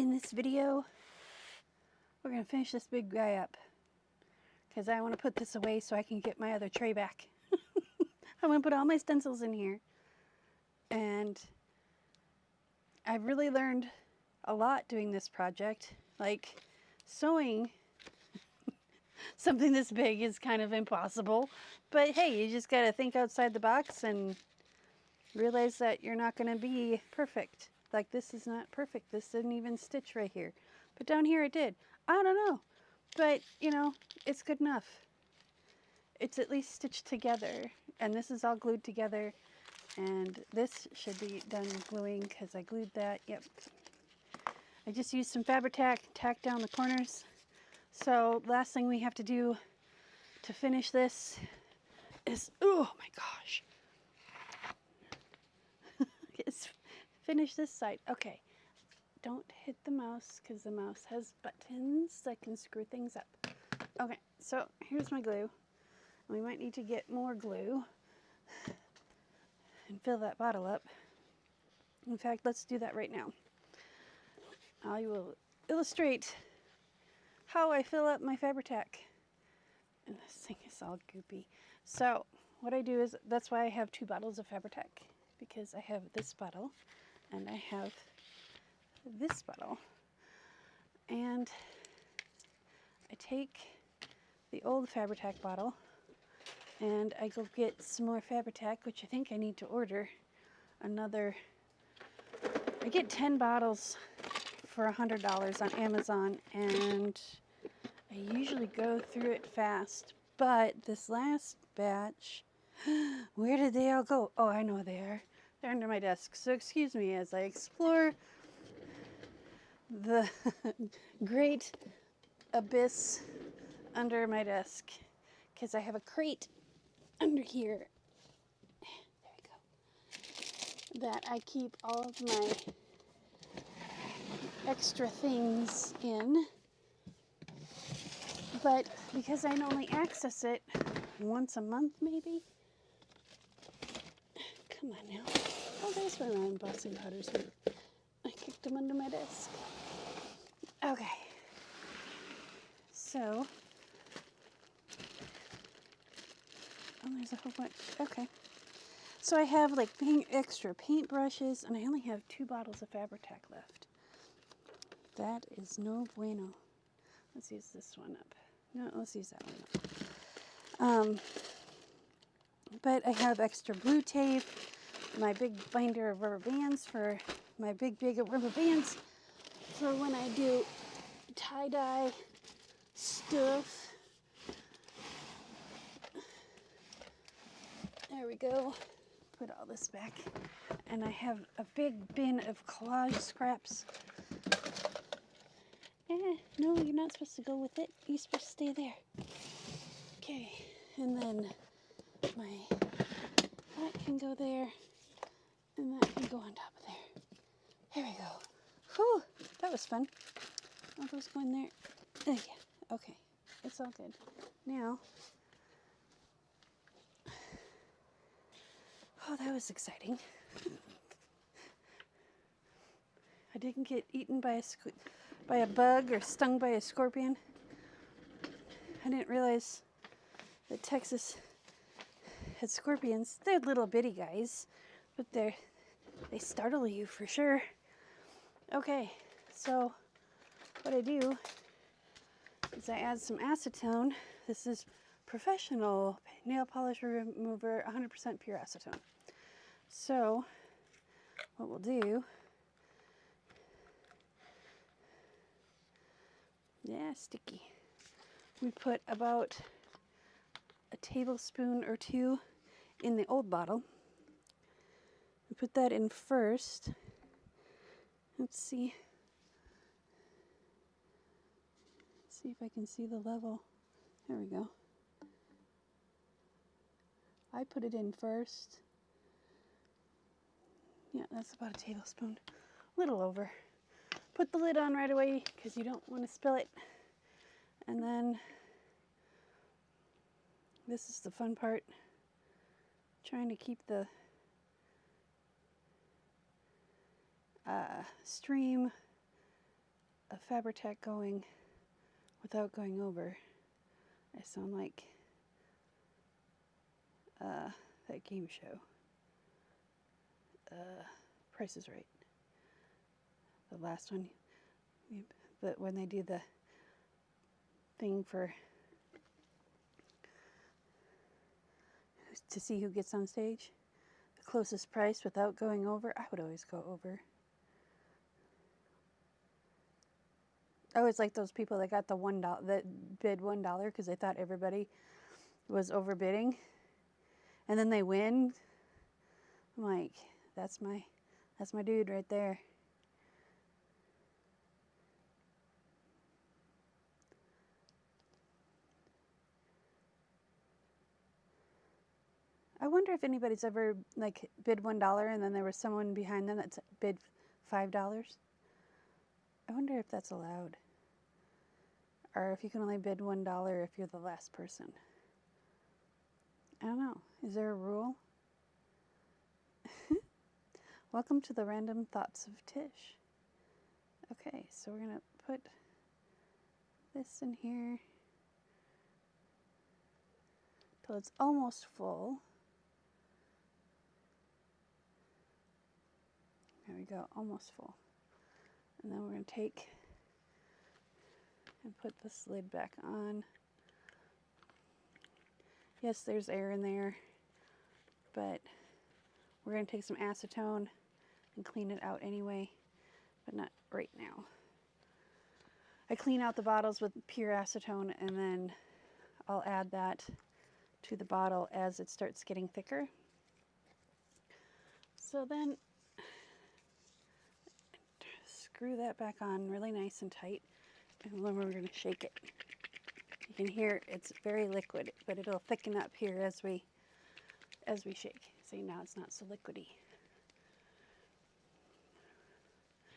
in this video, we're going to finish this big guy up because I want to put this away so I can get my other tray back. I'm going to put all my stencils in here, and I've really learned a lot doing this project. Like, sewing something this big is kind of impossible, but hey, you just got to think outside the box and realize that you're not going to be perfect. Like, this is not perfect. This didn't even stitch right here, but down here it did. I don't know, but you know, it's good enough. It's at least stitched together, and this is all glued together, and this should be done gluing because I glued that. Yep. I just used some Fabri-Tac, tacked down the corners. So last thing we have to do to finish this is, oh my gosh, is finish this side. Okay, don't hit the mouse because the mouse has buttons that can screw things up. Okay, so here's my glue. We might need to get more glue and fill that bottle up. In fact, let's do that right now. I will illustrate how I fill up my Fabri-Tac. And this thing is all goopy. So what I do is, that's why I have 2 bottles of Fabri-Tac, because I have this bottle and I have this bottle. And I take the old Fabri-Tac bottle and I go get some more Fabri-Tac, which I think I need to order another. I get 10 bottles for $100 on Amazon, and I usually go through it fast, but this last batch, where did they all go? Oh, I know where they are. They're under my desk. So excuse me as I explore the great abyss under my desk, because I have a crate under here. There we go. That I keep all of my extra things in. But because I only access it once a month, maybe. Come on now. Oh, there's where my embossing powders went. I kicked them under my desk. Okay. So, oh, there's a whole bunch. Okay. So I have like extra paint brushes, and I only have 2 bottles of Fabri-Tac left. That is no bueno. Let's use this one up. No, let's use that one up. But I have extra blue tape, my big binder of rubber bands for my big of rubber bands for when I do tie-dye stuff. There we go. Put all this back. And I have a big bin of collage scraps. No, you're not supposed to go with it. You're supposed to stay there. Okay, and then that can go there, and that can go on top of there. There we go. Whew, that was fun. All those go in there. Yeah, okay, it's all good. Now, oh, that was exciting. I didn't get eaten by a bug or stung by a scorpion. I didn't realize that Texas had scorpions. They're little bitty guys, but they startle you for sure. Okay, so what I do is I add some acetone. This is professional nail polish remover, 100% pure acetone. So what we'll do, yeah, sticky. We put about a tablespoon or 2 in the old bottle. We put that in first. Let's see. See if I can see the level. There we go. I put it in first. Yeah, that's about a tablespoon. A little over. Put the lid on right away because you don't want to spill it. And then this is the fun part. Trying to keep the stream Fabri-Tac going without going over. I sound like that game show. Price is Right. The last one. But when they do the thing for to see who gets on stage, the closest price without going over, I would always go over. I always like those people that got the $1 that bid $1 because they thought everybody was overbidding, and then they win. I'm like, that's my dude right there. I wonder if anybody's ever like bid $1 and then there was someone behind them that bid $5. I wonder if that's allowed, or if you can only bid $1 if you're the last person. I don't know. Is there a rule? Welcome to the Random Thoughts of Tish. Okay, so we're gonna put this in here till it's almost full. There we go, almost full. And then we're going to take and put this lid back on. Yes, there's air in there, but we're going to take some acetone and clean it out anyway, but not right now. I clean out the bottles with pure acetone, and then I'll add that to the bottle as it starts getting thicker. So then screw that back on really nice and tight, and then we're going to shake it. You can hear it's very liquid, but it'll thicken up here as we shake. See, now it's not so liquidy.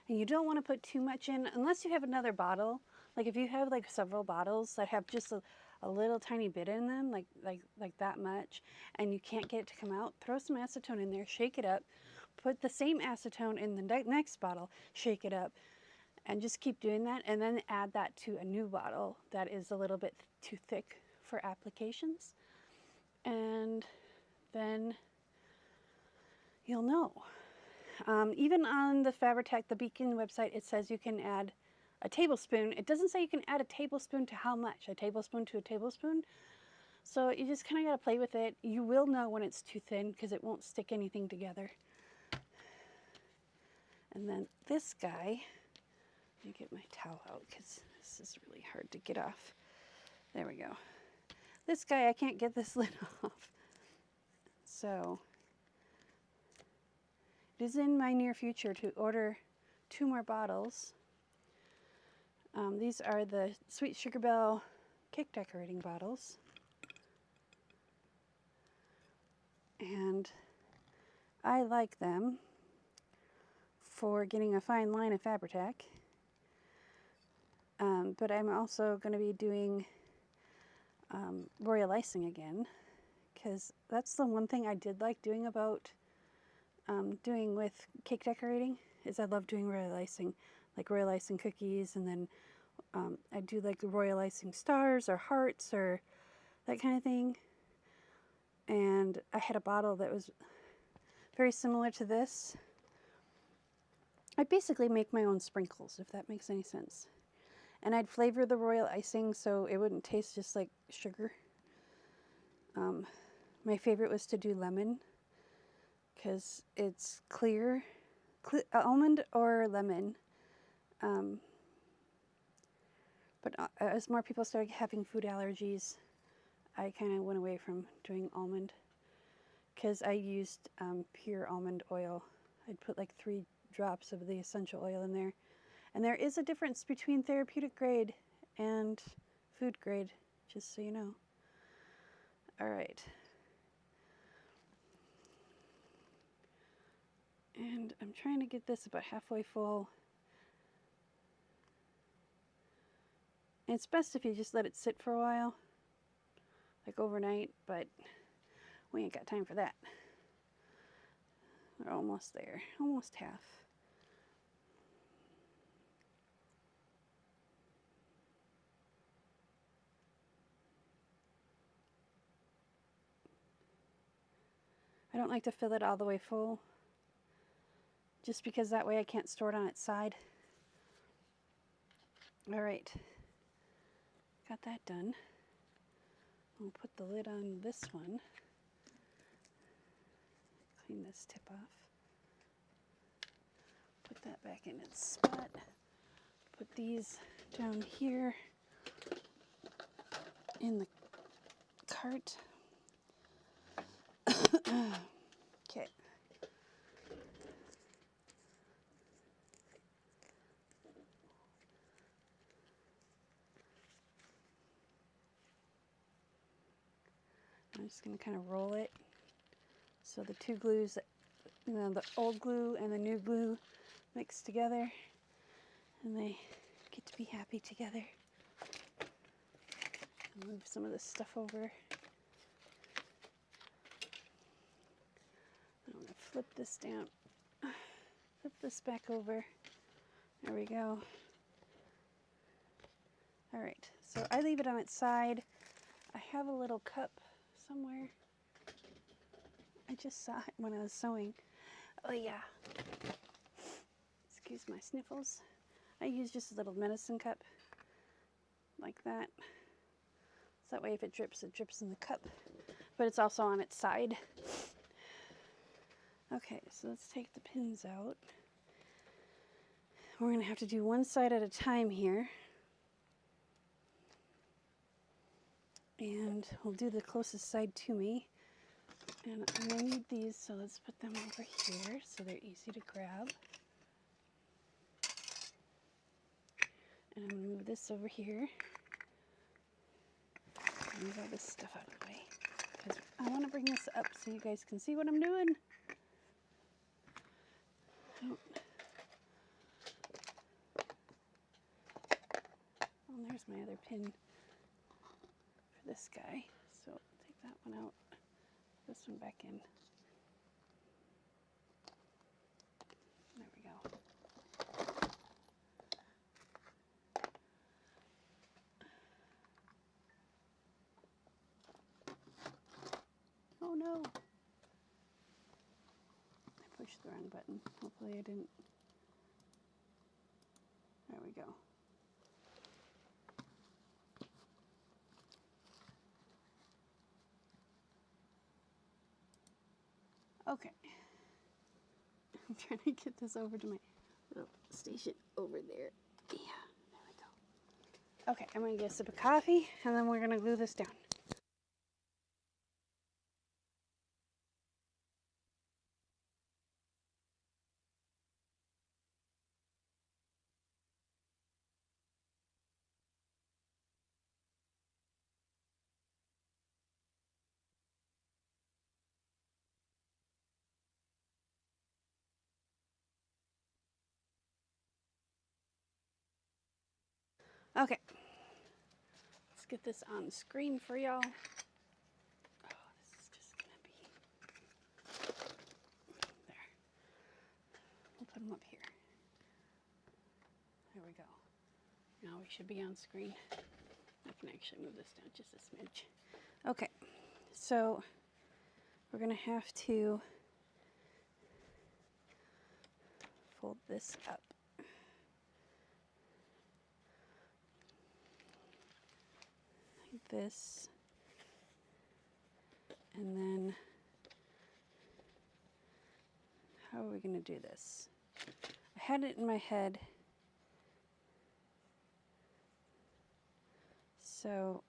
And you don't want to put too much in unless you have another bottle. Like if you have like several bottles that have just a little tiny bit in them, like that much, and you can't get it to come out, throw some acetone in there, shake it up, put the same acetone in the next bottle, shake it up, and just keep doing that, and then add that to a new bottle that is a little bit too thick for applications, and then you'll know. Even on the Fabri-Tac, the Beacon website, it says you can add a tablespoon. It doesn't say you can add a tablespoon to how much, a tablespoon to a tablespoon. So you just kind of got to play with it. You will know when it's too thin because it won't stick anything together. And then this guy, let me get my towel out because this is really hard to get off. There we go. This guy, I can't get this lid off. So it is in my near future to order 2 more bottles. These are the Sweet Sugar Bell cake decorating bottles. And I like them for getting a fine line of Fabri-Tac. But I'm also going to be doing royal icing again, because that's the one thing I did like doing about doing with cake decorating, is I love doing royal icing, like royal icing cookies, and then I do like the royal icing stars or hearts or that kind of thing. And I had a bottle that was very similar to this. I basically make my own sprinkles, if that makes any sense. And I'd flavor the royal icing so it wouldn't taste just like sugar. My favorite was to do lemon because it's clear, almond or lemon. But as more people started having food allergies, I kind of went away from doing almond because I used pure almond oil. I'd put like 3 drops of the essential oil in there. And there is a difference between therapeutic grade and food grade, just so you know. All right. And I'm trying to get this about halfway full. And it's best if you just let it sit for a while, like overnight, but we ain't got time for that. We're almost there, almost half. I don't like to fill it all the way full, just because that way I can't store it on its side. All right, got that done. I'll put the lid on this one. Clean this tip off. Put that back in its spot. Put these down here in the cart. Okay. I'm just going to kind of roll it so the two glues, you know, the old glue and the new glue mix together and they get to be happy together. I'll move some of this stuff over. I'm going to flip this down, flip this back over. There we go. All right, so I leave it on its side. I have a little cup somewhere. I just saw it when I was sewing. Oh yeah. Excuse my sniffles. I use just a little medicine cup like that. So that way if it drips in the cup. But it's also on its side. Okay, so let's take the pins out. We're gonna have to do one side at a time here. And we'll do the closest side to me. And I'm gonna need these, so let's put them over here so they're easy to grab. And I'm gonna move this over here. Move all this stuff out of the way. Because I wanna bring this up so you guys can see what I'm doing. Oh, well, there's my other pin for this guy. So take that one out, this one back in. There we go. Oh no! I pushed the wrong button. Hopefully I didn't. There we go. Okay. I'm trying to get this over to my little station over there. Yeah, there we go. Okay, I'm gonna get a sip of coffee and then we're gonna glue this down. Okay. Let's get this on screen for y'all. Oh, this is just gonna be there. We'll put them up here. There we go. Now we should be on screen. I can actually move this down just a smidge. Okay, so we're gonna have to fold this up. Like this. And then, how are we gonna do this? I had it in my head. So,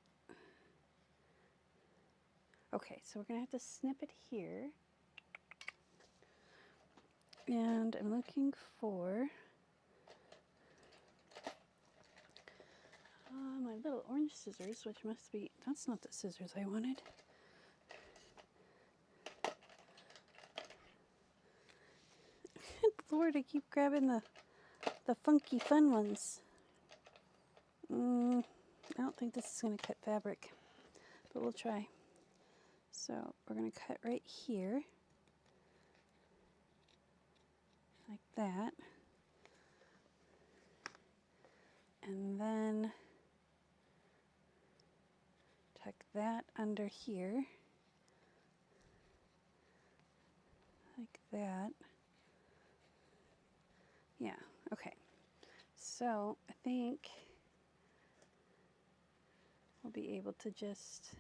okay, so we're gonna have to snip it here. And I'm looking for my little orange scissors, which must be, that's not the scissors I wanted. Lord, I keep grabbing the funky fun ones. I don't think this is going to cut fabric, but we'll try. So we're going to cut right here, like that. And then tuck that under here. that. Yeah, okay. So I think we'll be able to just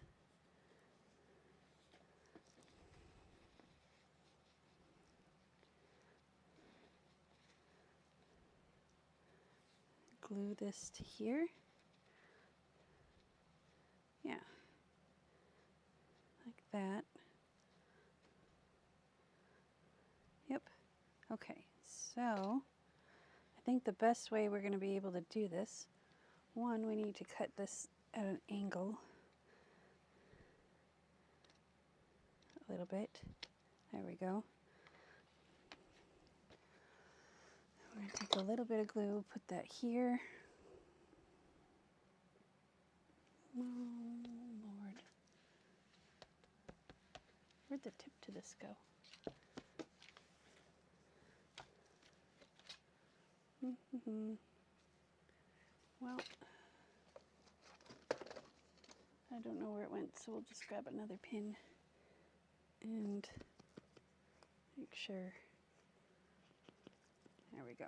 glue this to here. Yeah, like that. Yep. Okay, so I think the best way we're going to be able to do this, one, we need to cut this at an angle a little bit. There we go. We're going to take a little bit of glue, put that here. Oh, Lord. Where'd the tip to this go? Well, I don't know where it went, so we'll just grab another pin and make sure. There we go.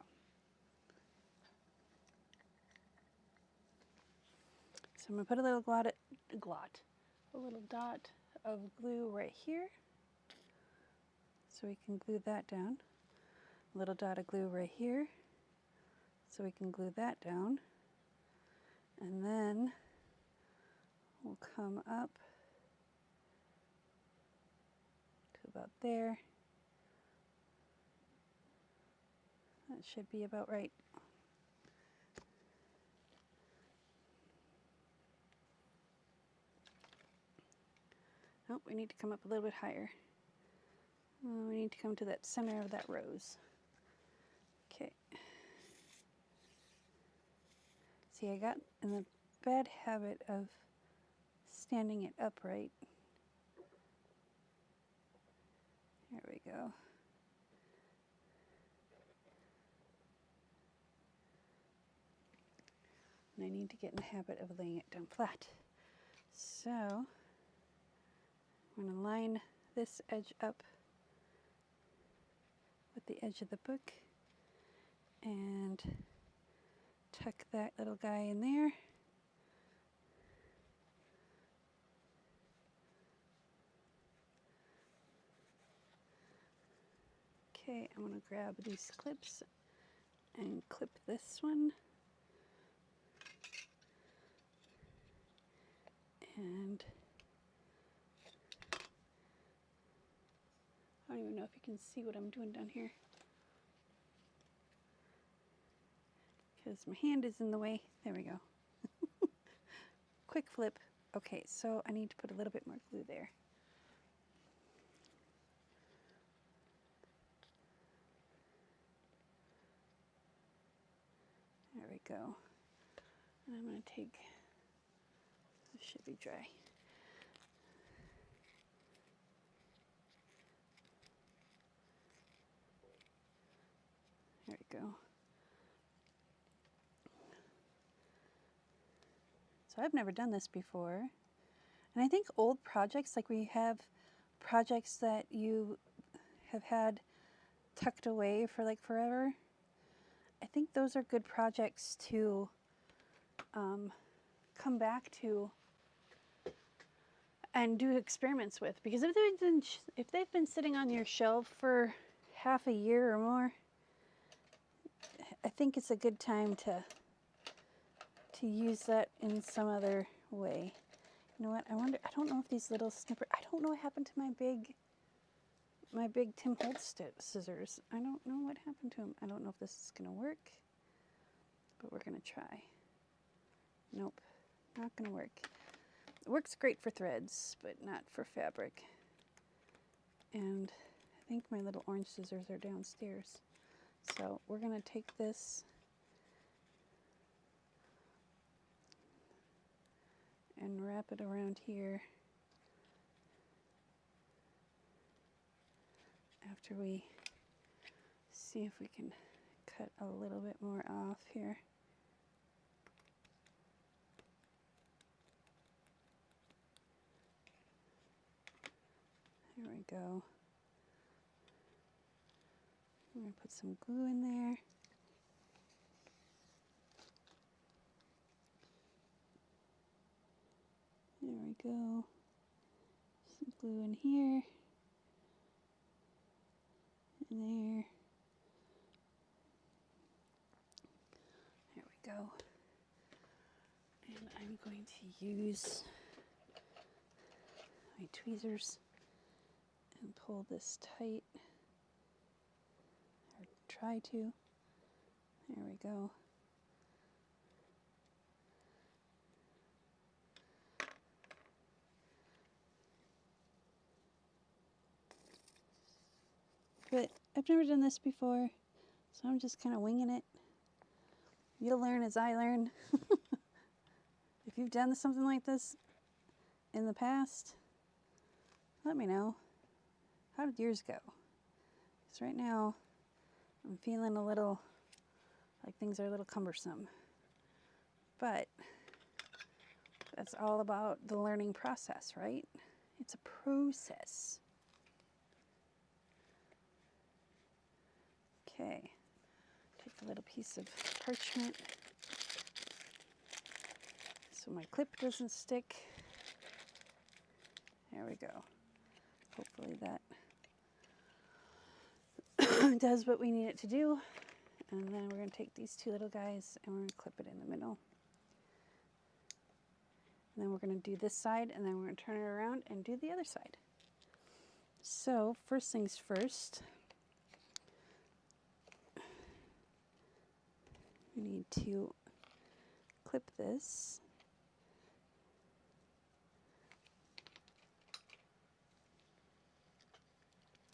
So I'm going to put a little a little dot of glue right here, so we can glue that down. A little dot of glue right here, so we can glue that down. And then we'll come up to about there. That should be about right. Oh, we need to come up a little bit higher. We need to come to that center of that rose. Okay. See, I got in the bad habit of standing it upright. There we go. And I need to get in the habit of laying it down flat. So I'm going to line this edge up with the edge of the book and tuck that little guy in there. Okay, I'm going to grab these clips and clip this one. And I don't even know if you can see what I'm doing down here, because my hand is in the way. There we go. Quick flip. Okay, so I need to put a little bit more glue there. There we go. And I'm going to take, this should be dry. There we go. So I've never done this before. And I think old projects, like we have projects that you have had tucked away for like forever, I think those are good projects to come back to and do experiments with, because if they've been sitting on your shelf for half a year or more, I think it's a good time to use that in some other way. You know what? I wonder. I don't know if these little snipper. I don't know what happened to my big Tim Holtz scissors. I don't know what happened to them. I don't know if this is gonna work, but we're gonna try. Nope, not gonna work. It works great for threads, but not for fabric. And I think my little orange scissors are downstairs. So we're gonna take this and wrap it around here after we see if we can cut a little bit more off here. There we go. I'm going to put some glue in there. There we go. Some glue in here. And there. There we go. And I'm going to use my tweezers and pull this tight. Or try to. There we go. But I've never done this before, so I'm just kind of winging it. You'll learn as I learn. If you've done something like this in the past, let me know. How did yours go? Because right now, I'm feeling a little like things are a little cumbersome. But that's all about the learning process, right? It's a process. Okay, take a little piece of parchment so my clip doesn't stick. There we go. Hopefully that does what we need it to do. And then we're going to take these two little guys and we're going to clip it in the middle. And then we're going to do this side and then we're going to turn it around and do the other side. So first things first, we need to clip this.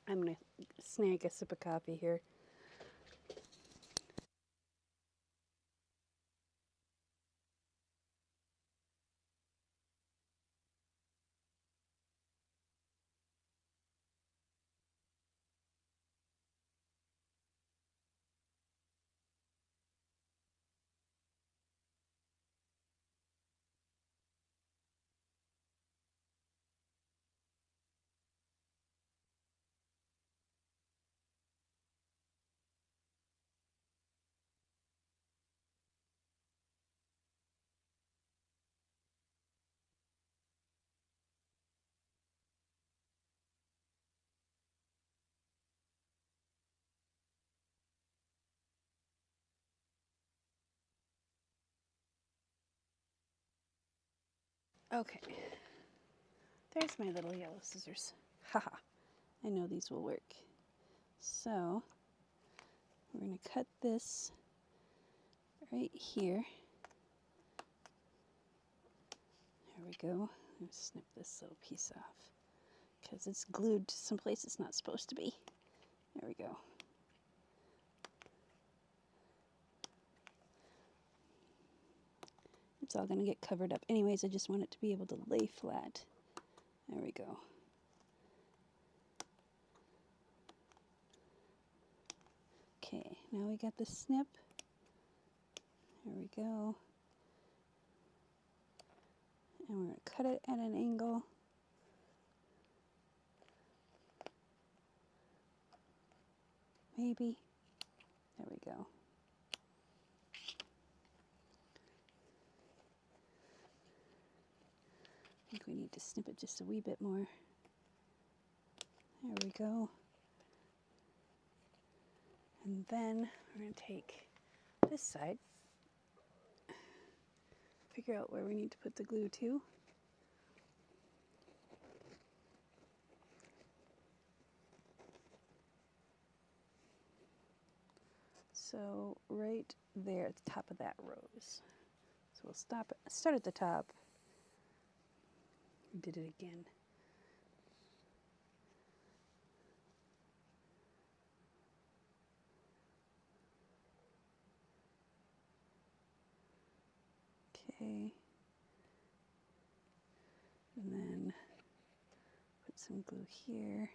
I'm going to snag a sip of coffee here. Okay, there's my little yellow scissors. Haha, I know these will work. So we're going to cut this right here. There we go. I'm going to snip this little piece off because it's glued to someplace it's not supposed to be. There we go. It's all going to get covered up. Anyways, I just want it to be able to lay flat. There we go. Okay, now we got the snip. There we go. And we're going to cut it at an angle. Maybe. There we go. I think we need to snip it just a wee bit more. There we go. And then we're going to take this side, figure out where we need to put the glue to. So right there at the top of that rose. So we'll start at the top. We did it again. Okay. And then put some glue here.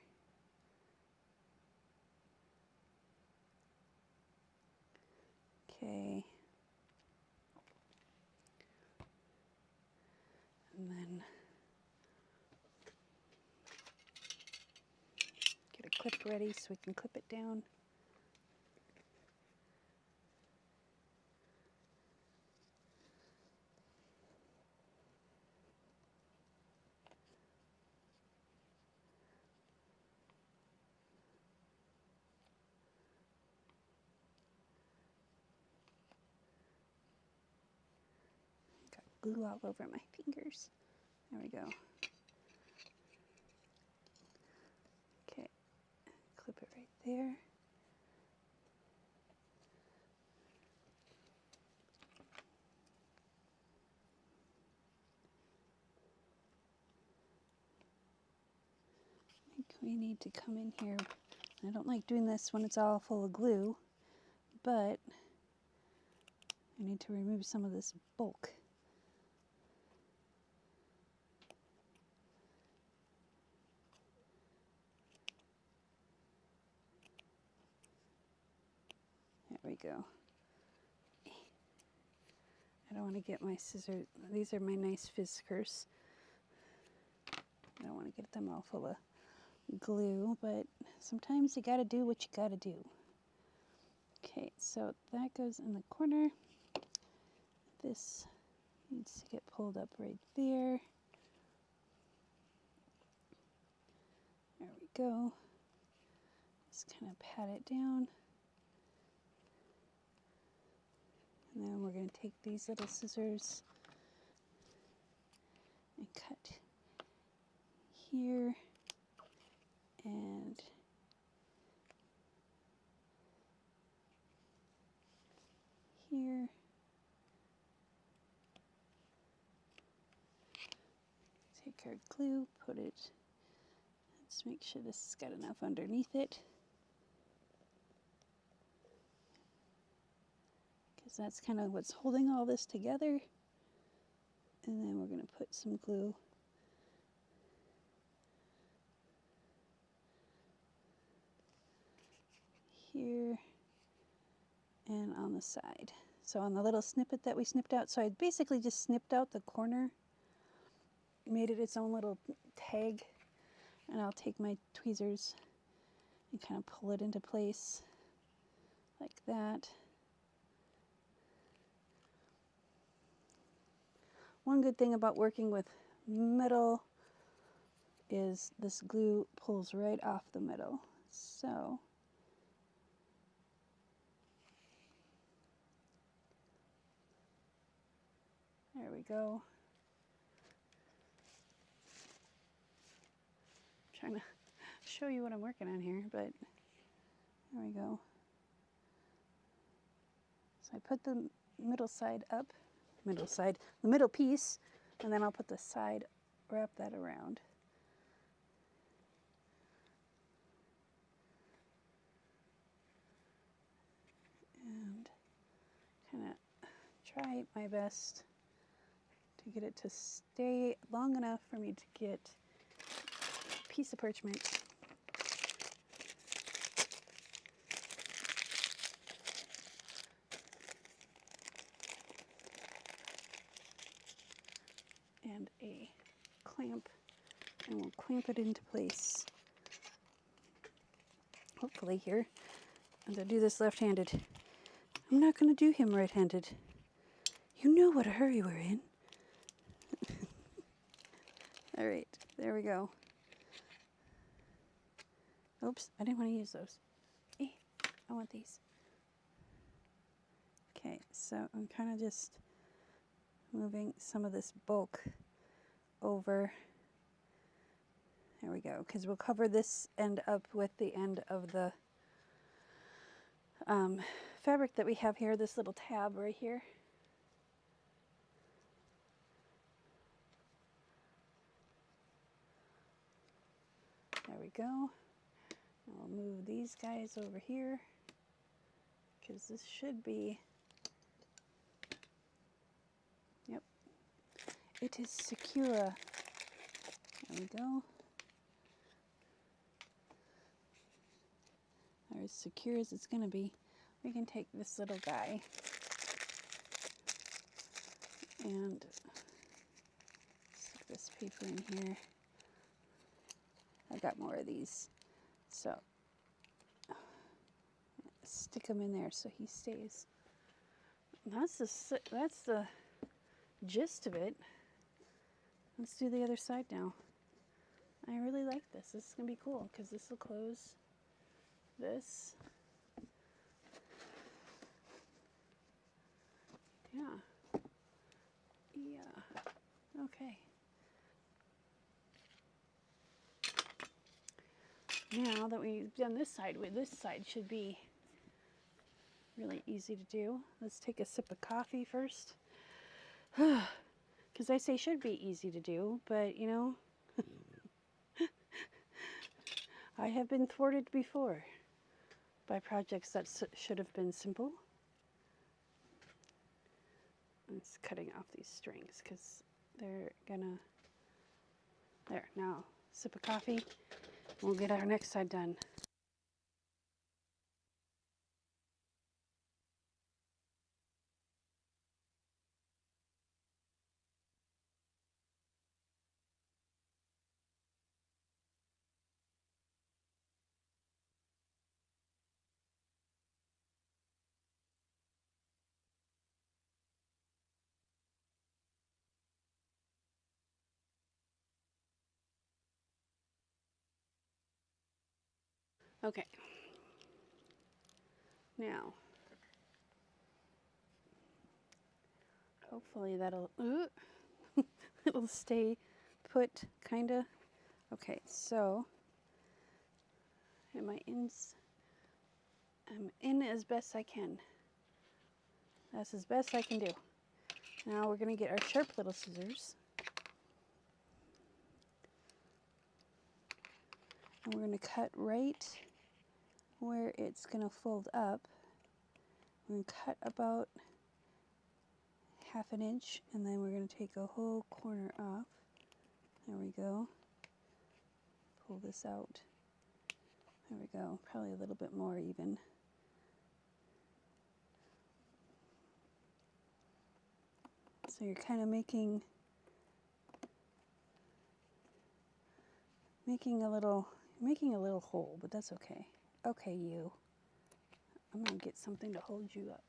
Okay. And then get a clip ready so we can clip it down. glue all over my fingers. There we go. Okay, clip it right there. I think we need to come in here. I don't like doing this when it's all full of glue, but I need to remove some of this bulk. There we go. I don't want to get my scissors. These are my nice Fiskars. I don't want to get them all full of glue, but sometimes you got to do what you got to do. Okay, so that goes in the corner. This needs to get pulled up right there. There we go. Just kind of pat it down. And then we're going to take these little scissors and cut here and here. Take our glue, put it, let's make sure this has got enough underneath it, because that's kind of what's holding all this together. And then we're going to put some glue here and on the side. So on the little snippet that we snipped out, so I basically just snipped out the corner, made it its own little tag, and I'll take my tweezers and kind of pull it into place like that. One good thing about working with metal is this glue pulls right off the metal. So there we go. I'm trying to show you what I'm working on here, but there we go. So I put the middle side up, the middle piece, and then I'll put the side, wrap that around. And kind of try my best to get it to stay long enough for me to get a piece of parchment. And a clamp, and we'll clamp it into place. Hopefully here. I'm going to do this left-handed. I'm not going to do him right-handed. You know what a hurry we're in. All right, there we go. Oops, I didn't want to use those. Eh, I want these. Okay, so I'm kind of just moving some of this bulk over. There we go, because we'll cover this end up with the end of the fabric that we have here, this little tab right here. There we go. I'll move these guys over here, because this should be, yep, it is secure. There we go. They're as secure as it's going to be. We can take this little guy and stick this paper in here. I got more of these, so stick him in there so he stays. That's the gist of it. Let's do the other side now. I really like this. This is gonna be cool because this will close this. Yeah. Okay. Now that we've done this side should be really easy to do. Let's take a sip of coffee first. Because I say should be easy to do, but you know, I have been thwarted before by projects that should have been simple. It's cutting off these strings because they're gonna, there, now sip of coffee. We'll get our next side done. Okay. Now, hopefully that'll, it'll stay put, kinda. Okay, so, I'm in as best I can. That's as best I can do. Now we're gonna get our sharp little scissors. And we're gonna cut right where it's gonna fold up. We're gonna cut about 1/2 inch, and then we're gonna take a whole corner off. There we go. Pull this out. There we go. Probably a little bit more even. So you're kind of making a little hole, but that's okay. Okay, you. I'm gonna get something to hold you up.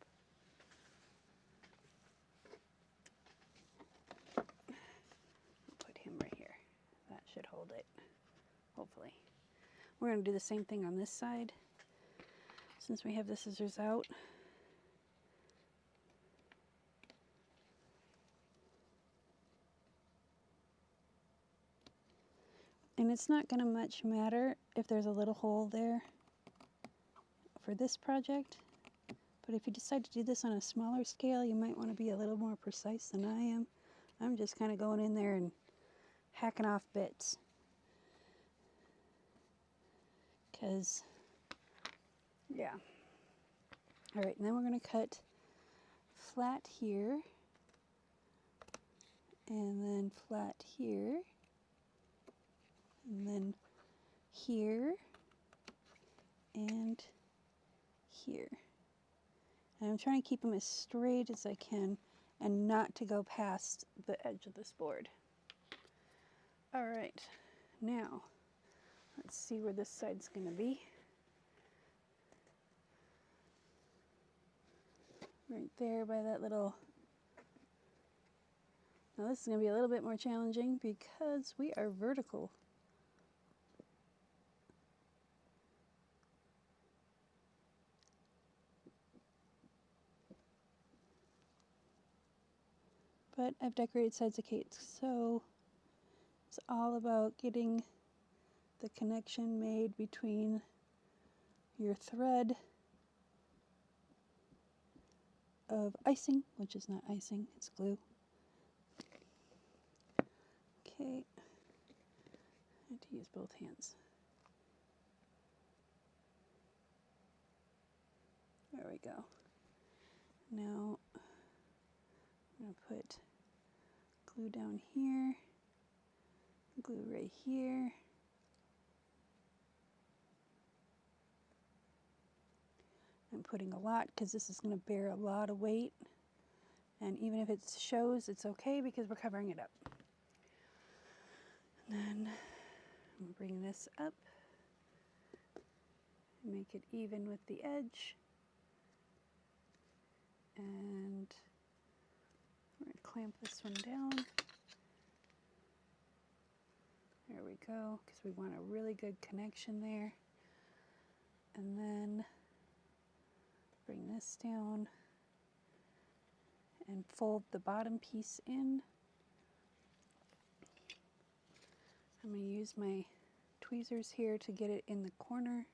Put him right here. That should hold it, hopefully. We're gonna do the same thing on this side, since we have the scissors out. And it's not gonna much matter if there's a little hole there for this project, but if you decide to do this on a smaller scale, you might want to be a little more precise than I am. I'm just kind of going in there and hacking off bits, because, yeah. All right, and then we're going to cut flat here, and then flat here, and then here, and here. And I'm trying to keep them as straight as I can and not to go past the edge of this board. All right, now let's see where this side's going to be. Right there by that little... Now this is going to be a little bit more challenging because we are vertical. But I've decorated sides of cakes, so it's all about getting the connection made between your thread of icing, which is not icing, it's glue. Okay, I have to use both hands. There we go. Now I'm going to put glue down here, glue right here. I'm putting a lot because this is going to bear a lot of weight, and even if it shows, it's okay because we're covering it up. And then I'm going to bring this up, make it even with the edge, and we're going to clamp this one down. There we go, because we want a really good connection there. And then bring this down and fold the bottom piece in I'm going to use my tweezers here to get it in the corner.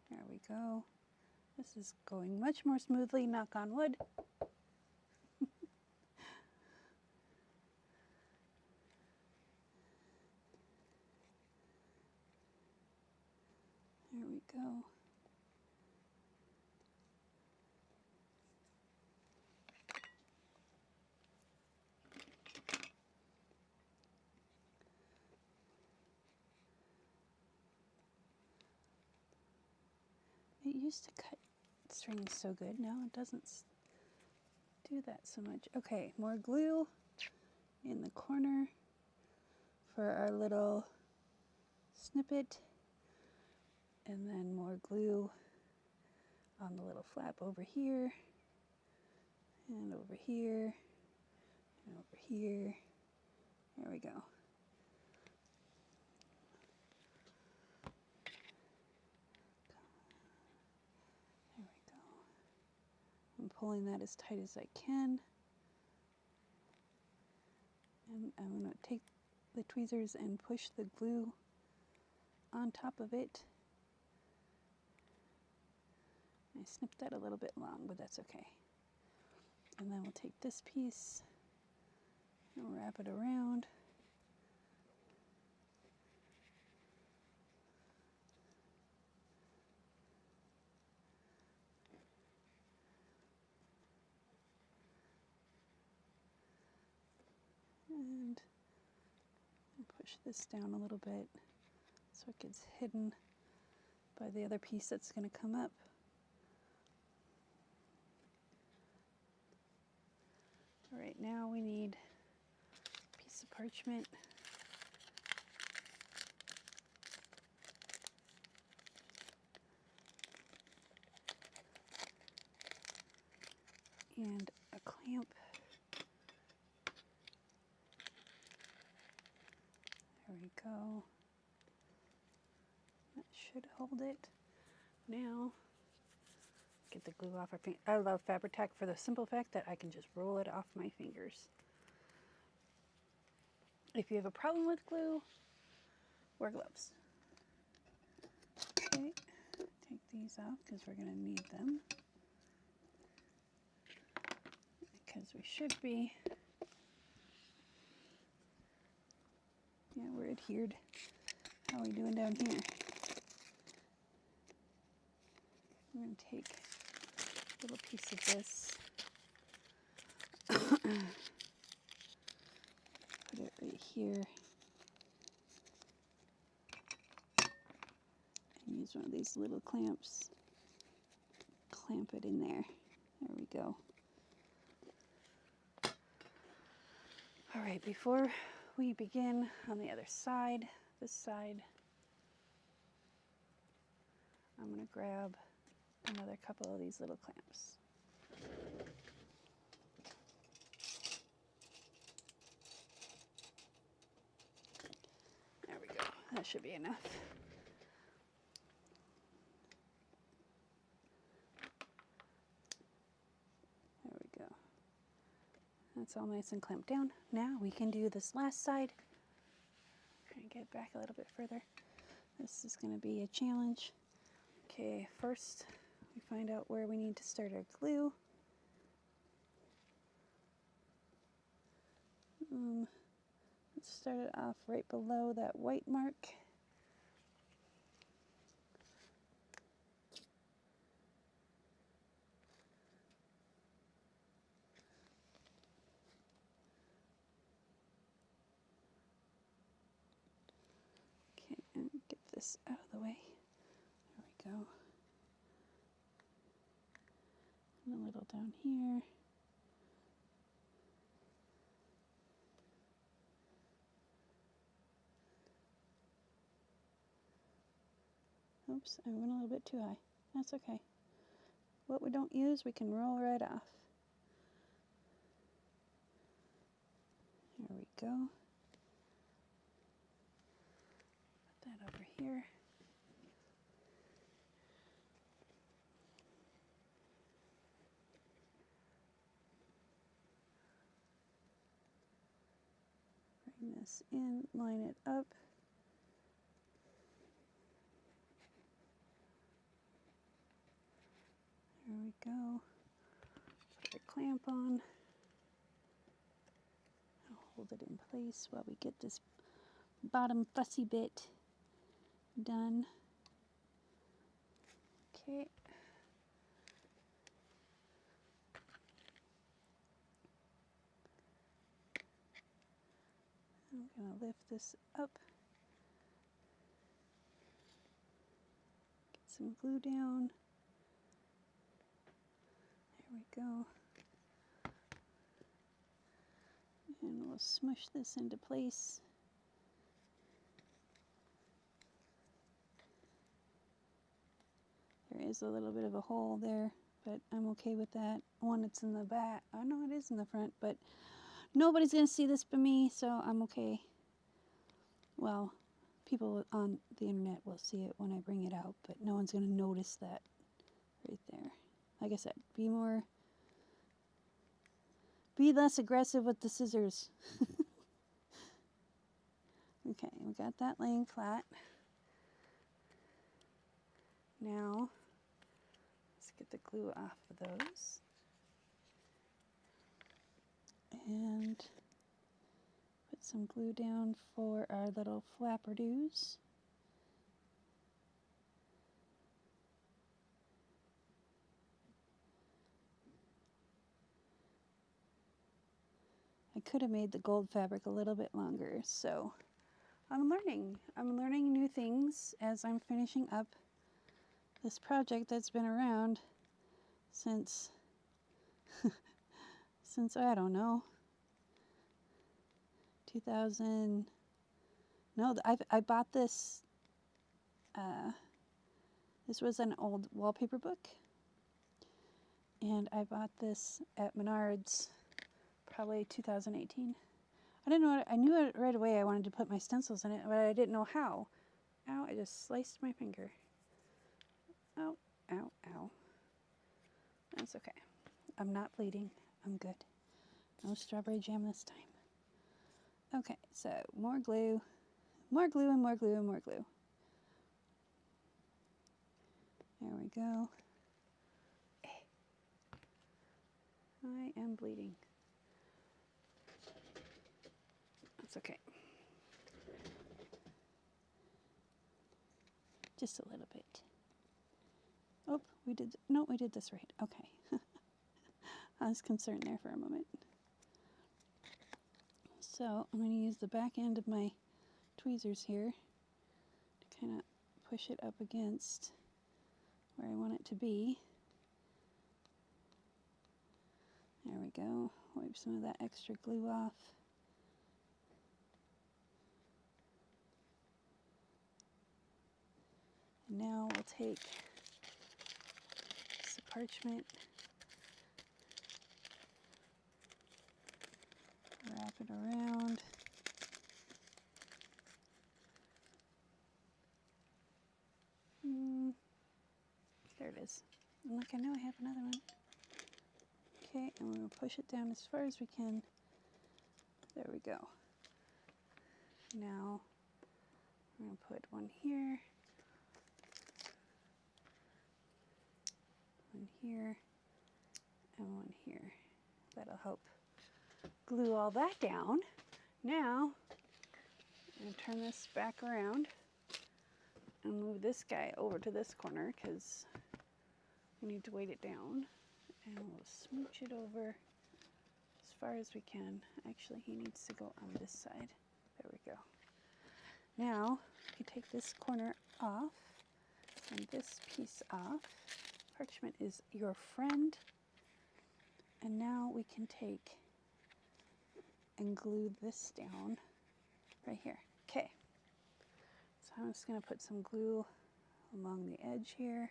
There we go. This is going much more smoothly, knock on wood. There we go. It used to cut strings so good. Now it doesn't do that so much. Okay, more glue in the corner for our little snippet, and then more glue on the little flap over here, and over here, and over here. There we go. There we go. I'm pulling that as tight as I can. And I'm going to take the tweezers and push the glue on top of it. I snipped that a little bit long, but that's okay. And then we'll take this piece and wrap it around. And push this down a little bit so it gets hidden by the other piece that's going to come up. All right, now we need a piece of parchment. And a clamp. There we go. That should hold it. Now, get the glue off our finger. I love Fabri-Tac for the simple fact that I can just roll it off my fingers. If you have a problem with glue, wear gloves. Okay, take these out because we're going to need them. Because we should be. Yeah, we're adhered. How are we doing down here? I'm going to take a little piece of this. Put it right here. And use one of these little clamps. Clamp it in there. There we go. All right, before we begin on the other side, this side, I'm going to grab another couple of these little clamps. There we go. That should be enough. There we go. That's all nice and clamped down. Now we can do this last side. Try and get back a little bit further. This is going to be a challenge. Okay, first we find out where we need to start our glue. Let's start it off right below that white mark. Okay, and get this out of the way. There we go. And a little down here. Oops, I went a little bit too high. That's okay. What we don't use, we can roll right off. There we go. Put that over here. Bring this this in, line it up. There we go. Put our clamp on. I'll hold it in place while we get this bottom fussy bit done. Okay. I'm going to lift this up. Get some glue down. There we go. And we'll smush this into place. There is a little bit of a hole there, but I'm okay with that. One, it's in the back. Oh no, it is in the front, but nobody's going to see this but me, so I'm okay. Well, people on the internet will see it when I bring it out, but no one's going to notice that right there. Like I said, be less aggressive with the scissors. Okay, we got that laying flat. Now, let's get the glue off of those. And put some glue down for our little flapper-doos. I could have made the gold fabric a little bit longer, so I'm learning. I'm learning new things as I'm finishing up this project that's been around since, I don't know, 2000. No, I bought this. This was an old wallpaper book, and I bought this at Menards, probably 2018. I didn't know. I knew it right away. I wanted to put my stencils in it, but I didn't know how. Ow! I just sliced my finger. Ow! Ow! Ow! That's okay. I'm not bleeding. I'm good. No strawberry jam this time. Okay, so more glue, more glue, and more glue, and more glue. There we go. I am bleeding. That's okay. Just a little bit. Oh, we did this right. Okay. I was concerned there for a moment. So I'm going to use the back end of my tweezers here to kind of push it up against where I want it to be. There we go. Wipe some of that extra glue off. And now we'll take some parchment, wrap it around. There it is. I'm like, I know I have another one. Okay, and we're going to push it down as far as we can. There we go. Now, we're going to put one here, one here, and one here. That'll help glue all that down. Now, I'm going to turn this back around and move this guy over to this corner because we need to weight it down. And we'll smooch it over as far as we can. Actually, he needs to go on this side. There we go. Now, you take this corner off and this piece off. Parchment is your friend. And now we can take and glue this down right here. Okay. So I'm just going to put some glue along the edge here.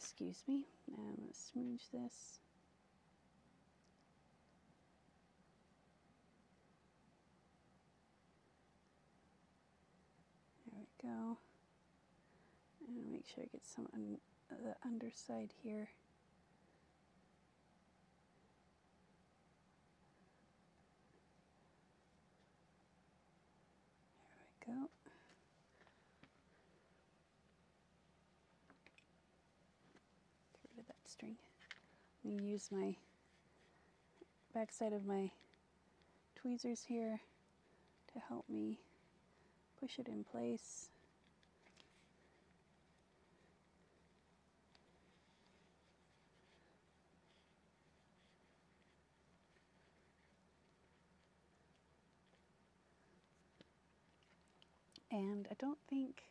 Excuse me. Now I'm going to smooch this. There we go. And make sure I get some on the underside here. There we go. Get rid of that string. I'm going to use my backside of my tweezers here to help me push it in place. And I don't think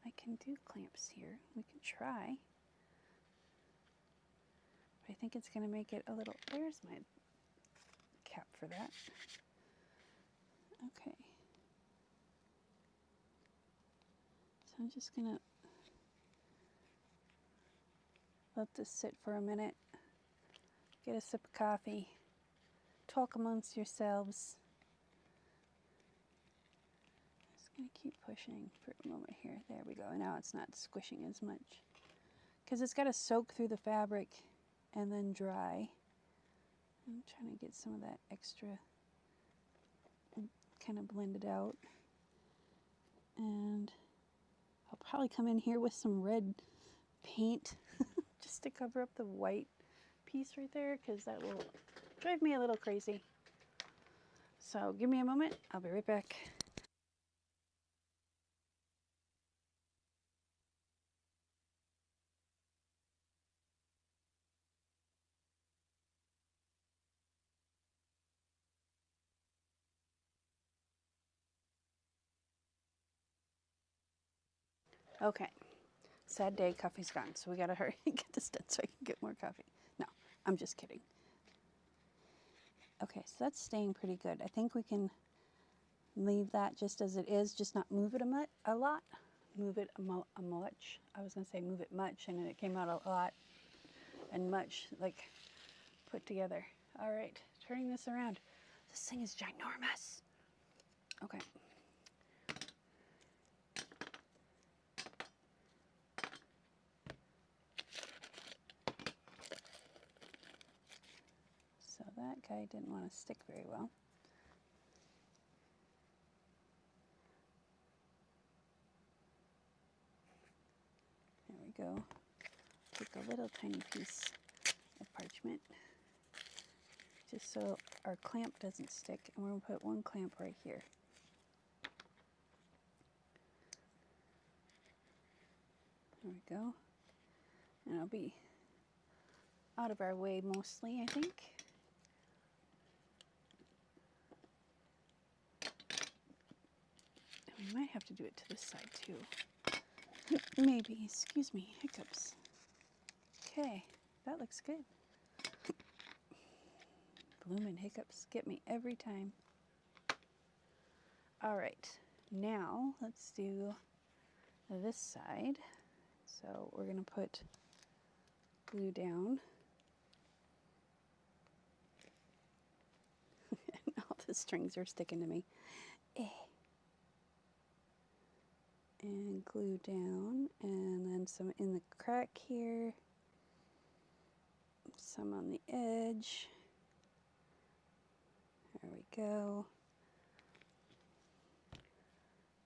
I can do clamps here. We can try. But I think it's going to make it a little... There's my cap for that. Okay. So I'm just going to let this sit for a minute. Get a sip of coffee. Talk amongst yourselves. Just going to keep pushing for a moment here. There we go. Now it's not squishing as much. Because it's got to soak through the fabric and then dry. I'm trying to get some of that extra kind of blended out. And I'll probably come in here with some red paint just to cover up the white piece right there, because that will drive me a little crazy. So give me a moment. I'll be right back. Okay, sad day, coffee's gone, so we gotta hurry and get this done so I can get more coffee. No, I'm just kidding. Okay, so that's staying pretty good. I think we can leave that just as it is, just not move it a lot. Move it a much. I was gonna say move it much, and then it came out a lot and much, like put together. All right, turning this around. This thing is ginormous. Okay. So that guy didn't want to stick very well. There we go. Take a little tiny piece of parchment, just so our clamp doesn't stick, and we're going to put one clamp right here. There we go. And it'll be out of our way mostly, I think. And we might have to do it to this side too. Maybe, excuse me, hiccups. Okay, that looks good. Bloomin' hiccups get me every time. All right, now let's do this side. So we're gonna put glue down. All the strings are sticking to me. And glue down, and then some in the crack here, some on the edge. There we go.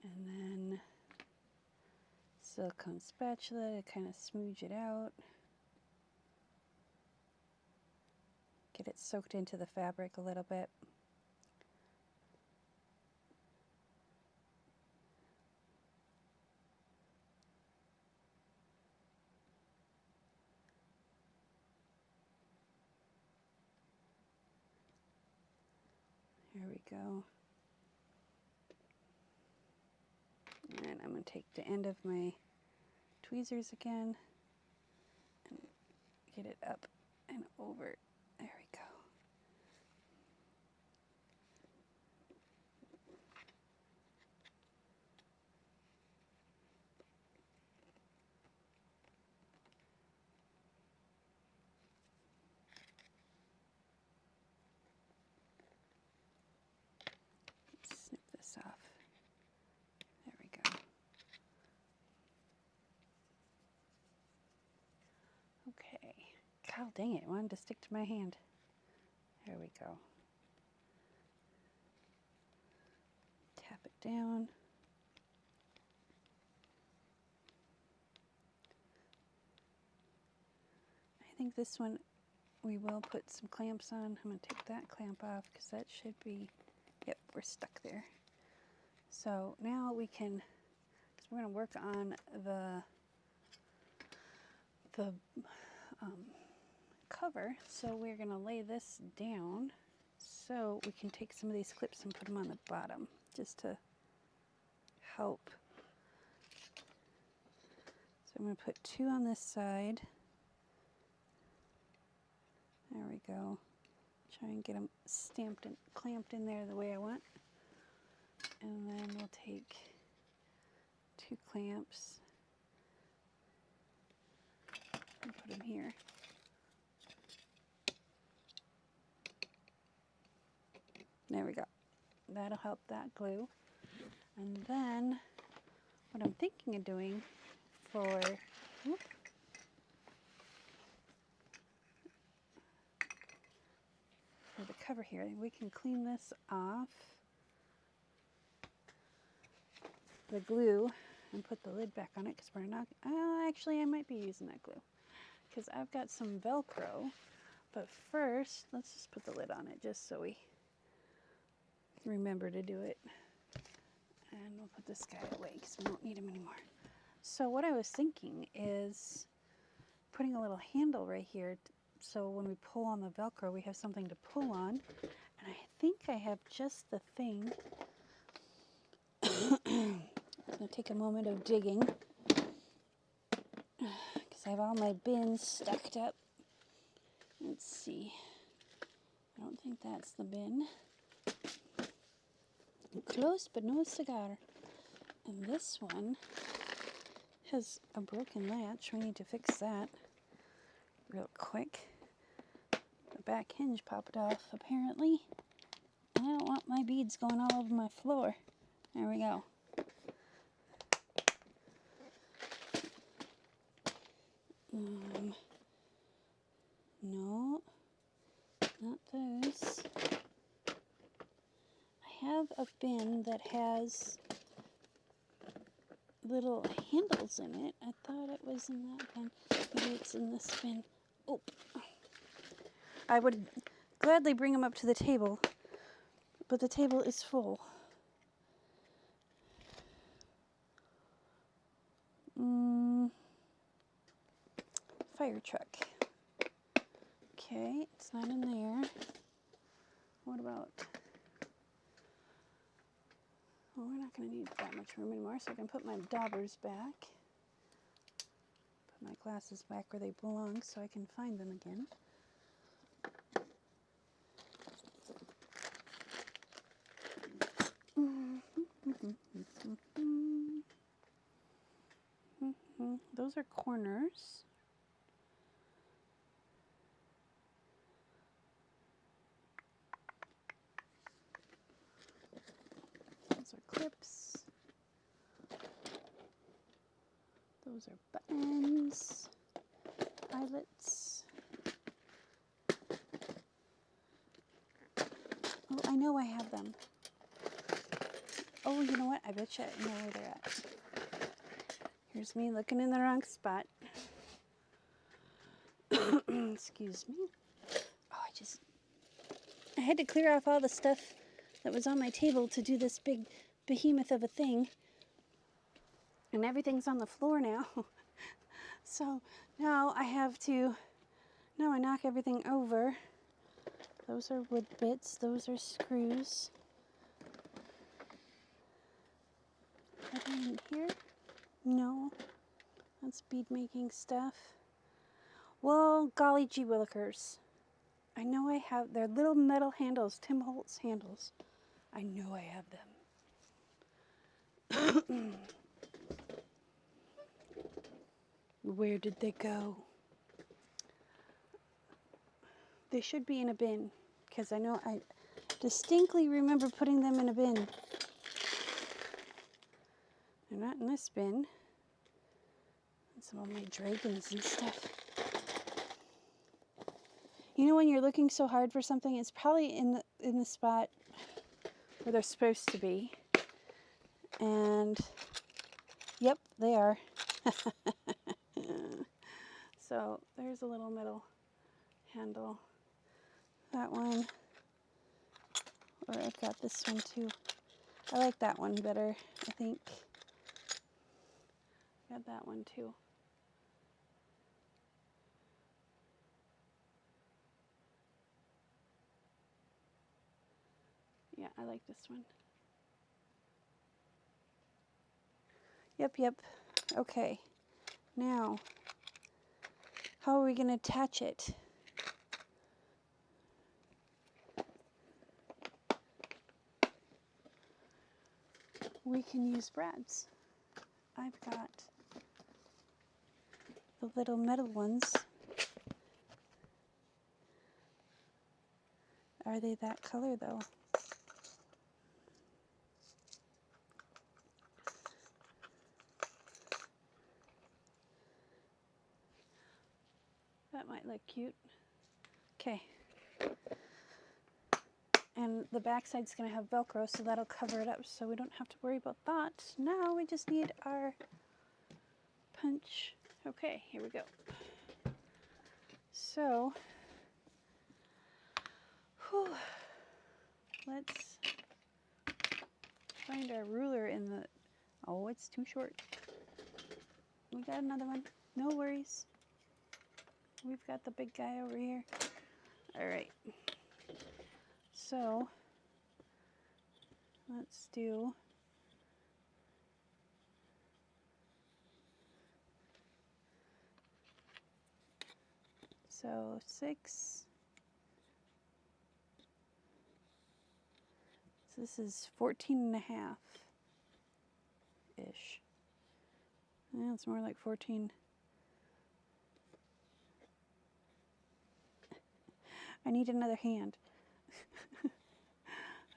And then silicone spatula to kind of smooch it out. Get it soaked into the fabric a little bit. There we go. And I'm going to take the end of my tweezers again and get it up and over. There we go. Oh, dang it, it wanted to stick to my hand. There we go. Tap it down. I think this one we will put some clamps on. I'm going to take that clamp off because that should be, yep, we're stuck there. So now we can, because we're going to work on the cover, so we're going to lay this down so we can take some of these clips and put them on the bottom just to help. So I'm going to put 2 on this side. There we go. Try and get them stamped and clamped in there the way I want. And then we'll take 2 clamps and put them here. There we go. That'll help that glue. And then what I'm thinking of doing for the cover here, we can clean this off the glue and put the lid back on it because we're not, actually I might be using that glue because I've got some Velcro, but first let's just put the lid on it just so we remember to do it. And we'll put this guy away because we don't need him anymore. So what I was thinking is putting a little handle right here so when we pull on the Velcro we have something to pull on. And I think I have just the thing. I'm going to take a moment of digging because I have all my bins stacked up. Let's see. I don't think that's the bin. Close, but no cigar. And this one has a broken latch. We need to fix that real quick. The back hinge popped off, apparently. And I don't want my beads going all over my floor. There we go. No, not those. I have a bin that has little handles in it. I thought it was in that bin. Maybe it's in this bin. Oh, I would gladly bring them up to the table, but the table is full. Fire truck. Okay, it's not in there. What about... Well, we're not going to need that much room anymore, so I can put my daubers back. Put my glasses back where they belong so I can find them again. Those are corners. Those are clips. Those are buttons, eyelets. Oh, I know I have them. Oh, you know what? I bet you I know where they're at. Here's me looking in the wrong spot. Excuse me. Oh, I had to clear off all the stuff that was on my table to do this big behemoth of a thing. And everything's on the floor now. So now I knock everything over. Those are wood bits, those are screws. Anything in here? No, that's bead making stuff. Well, golly gee willikers. I know I have, they're little metal handles, Tim Holtz handles. I know I have them. Where did they go? They should be in a bin, because I know I distinctly remember putting them in a bin. They're not in this bin. And some of my dragons and stuff. You know when you're looking so hard for something, it's probably in the spot where they're supposed to be. And yep, they are. So there's a little metal handle. That one. Or I've got this one too. I like that one better, I think. Got that one too. Yeah, I like this one. Yep. Okay. Now, how are we going to attach it? We can use brads. I've got the little metal ones. Are they that color though? That might look cute. Okay. And the back side's going to have Velcro, so that'll cover it up so we don't have to worry about that. Now we just need our punch. Okay, here we go. So, let's find our ruler in the... Oh, it's too short. We got another one. No worries. We've got the big guy over here. All right. So, let's do... So 6. So this is 14.5-ish. Yeah, it's more like 14. I need another hand.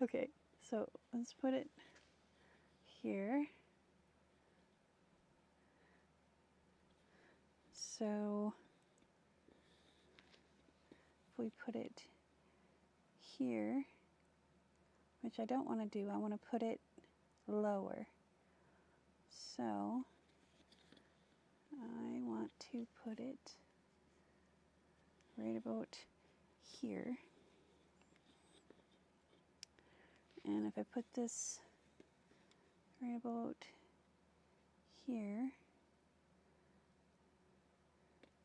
Okay, so let's put it here. So if we put it here, which I don't want to do, I want to put it lower. So I want to put it right about here. And if I put this right about here,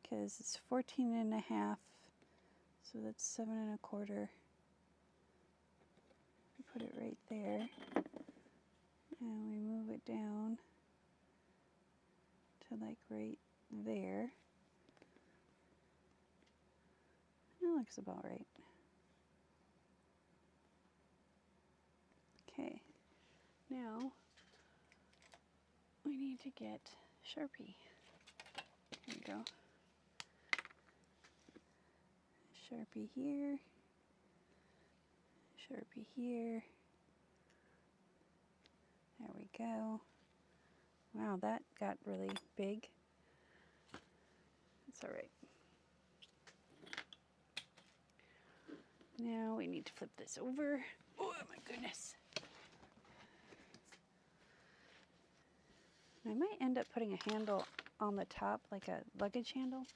because it's 14.5, so that's 7.25. Put it right there, and we move it down to like right there. That looks about right. Okay, now we need to get Sharpie. Here we go. Sharpie here. Sharpie here. There we go. Wow, that got really big. That's all right. Now we need to flip this over. Oh my goodness. I might end up putting a handle on the top, like a luggage handle.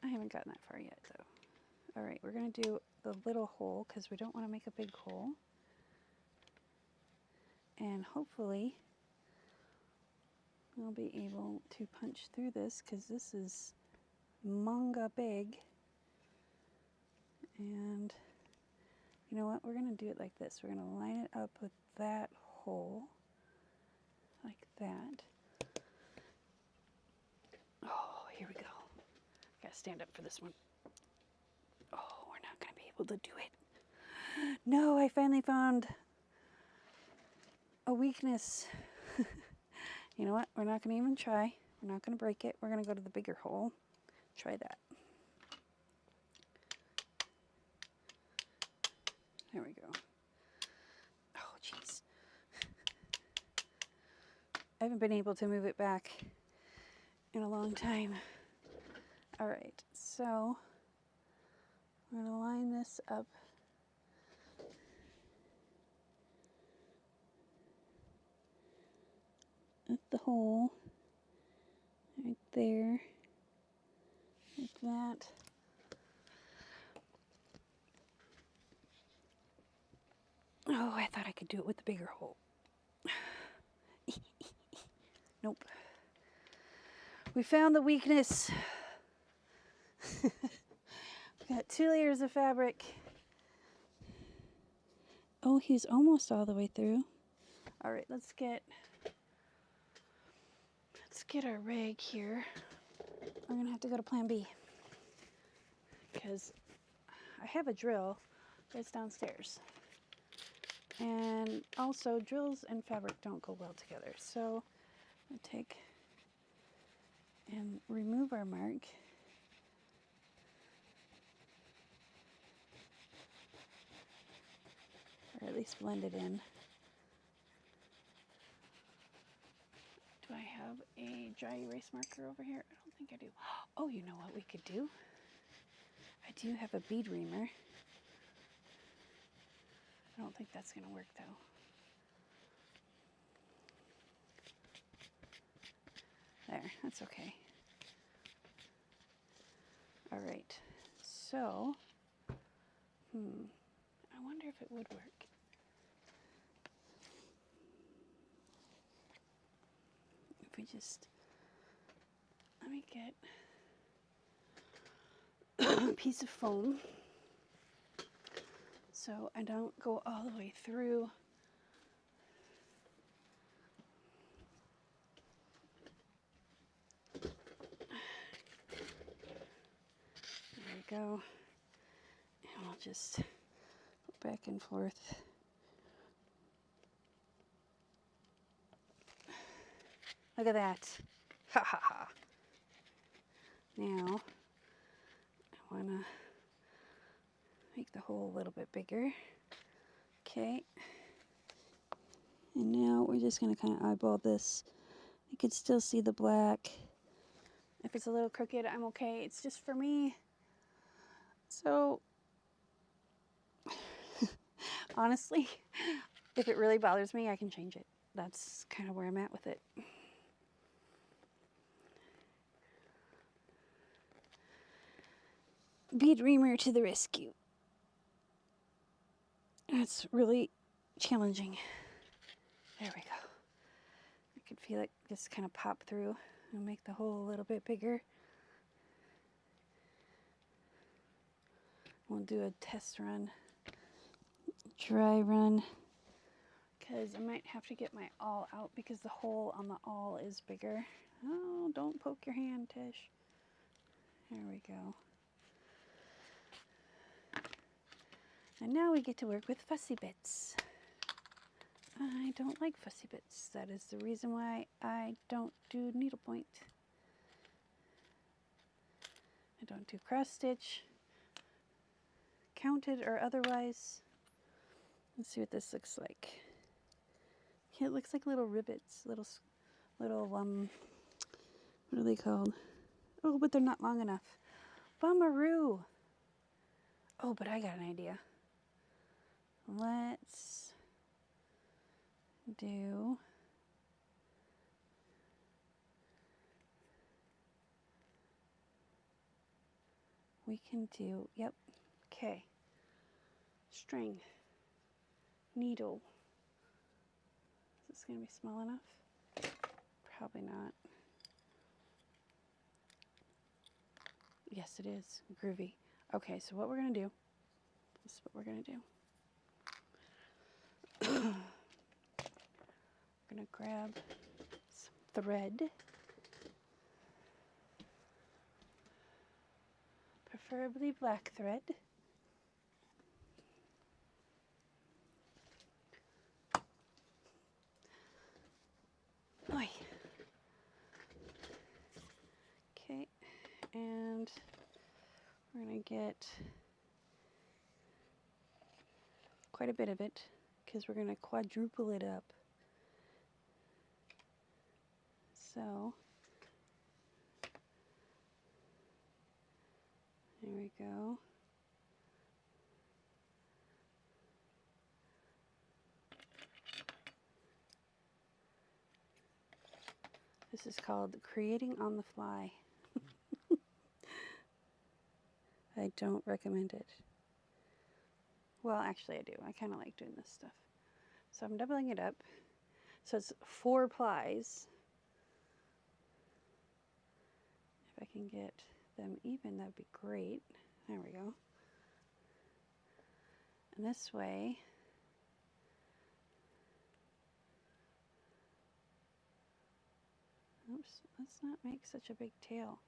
I haven't gotten that far yet though. All right, we're gonna do the little hole because we don't want to make a big hole. And hopefully I'll be able to punch through this because this is manga big. And you know what? We're going to do it like this. We're going to line it up with that hole like that. Oh, here we go. Got to stand up for this one. Oh, we're not going to be able to do it. No, I finally found a weakness. You know what? We're not going to even try. We're not going to break it. We're going to go to the bigger hole. Try that. There we go. Oh, jeez. I haven't been able to move it back in a long time. All right, so We're going to line this up at the hole right there, like that. Oh, I thought I could do it with the bigger hole. Nope. We found the weakness. We've got 2 layers of fabric. Oh, he's almost all the way through. All right, let's get our rag here. We're gonna have to go to plan B because I have a drill, but it's downstairs. And also drills and fabric don't go well together. So we'll take and remove our mark. Or at least blend it in. Do I have a dry erase marker over here? I don't think I do. Oh, you know what we could do? I do have a bead reamer. I don't think that's gonna work though. There, that's okay. All right, so, I wonder if it would work. If we just, let me get a piece of foam so I don't go all the way through. There we go. And I'll just go back and forth. Look at that. Ha ha ha. Now, I want to make the hole a little bit bigger. Okay. And now we're just going to kind of eyeball this. You can still see the black. If it's a little crooked, I'm okay. It's just for me. So, honestly, if it really bothers me, I can change it. That's kind of where I'm at with it. Bead reamer to the rescue. That's really challenging. There we go. I could feel it just kind of pop through and make the hole a little bit bigger. We'll do a test run, dry run, because I might have to get my awl out because the hole on the awl is bigger. Oh, don't poke your hand, Tish. There we go. And now we get to work with fussy bits. I don't like fussy bits. That is the reason why I don't do needlepoint. I don't do cross stitch, counted or otherwise. Let's see what this looks like. Yeah, it looks like little rivets, little, what are they called? Oh, but they're not long enough. Bummeroo. Oh, but I got an idea. Let's do yep, okay. String, needle. Is this going to be small enough? Probably not. Yes, it is. Groovy. Okay, so what we're going to do, this is what we're going to do. We're going to grab some thread, preferably black thread. Oy. Okay, and we're going to get quite a bit of it because we're going to quadruple it up. So, there we go. This is called Creating on the Fly. I don't recommend it. Well, actually I do. I kind of like doing this stuff. So I'm doubling it up. So it's 4 plies. If I can get them even, that'd be great. There we go. And this way, oops, let's not make such a big tail.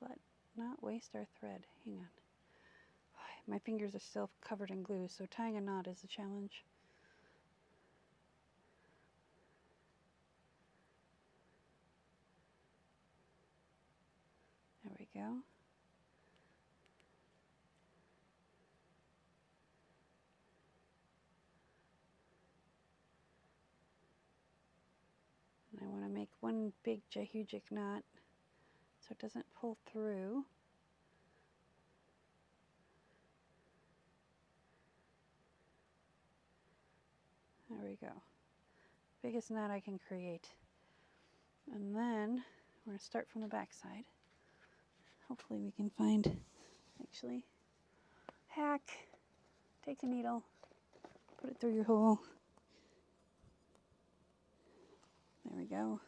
Let's not waste our thread. Hang on. My fingers are still covered in glue, so tying a knot is a challenge. There we go. And I want to make one big jahujic knot so it doesn't pull through. There we go. Biggest knot I can create. And then we're going to start from the back side. Hopefully we can find, actually, hack, take the needle, put it through your hole. There we go.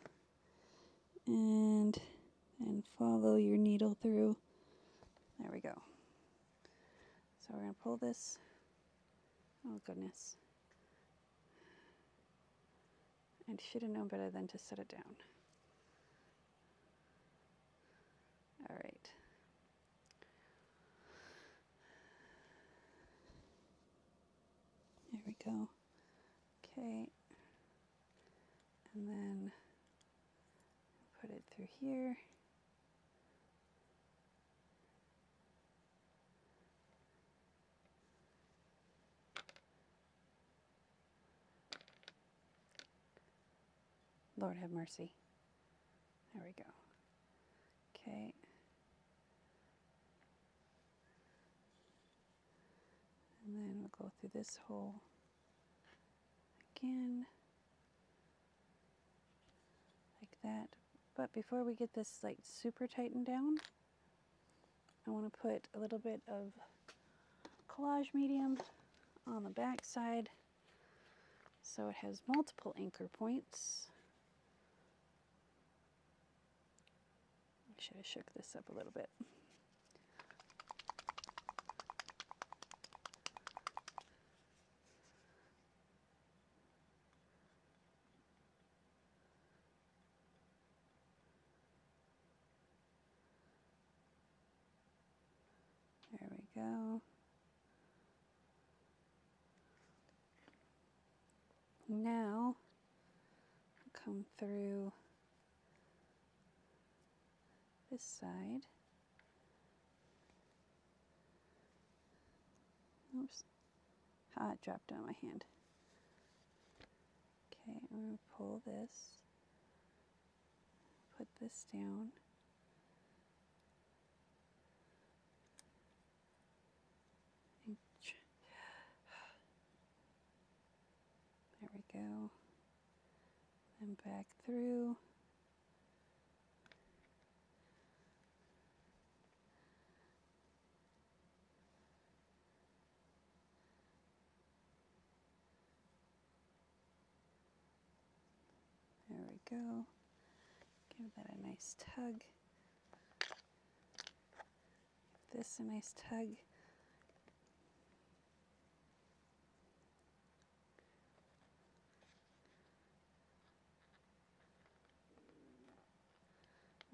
And follow your needle through. There we go. So we're going to pull this. Oh goodness. I should have known better than to set it down. All right. There we go. Okay. And then put it through here. Lord have mercy. There we go. Okay. And then we'll go through this hole again, like that. But before we get this like super tightened down, I want to put a little bit of collage medium on the back side so it has multiple anchor points. I should have shook this up a little bit. There we go. Now, come through this side. Oops. Ah, it dropped on my hand. Okay, I'm going to pull this, put this down. There we go. And back through. There we go. Give that a nice tug. Give this a nice tug.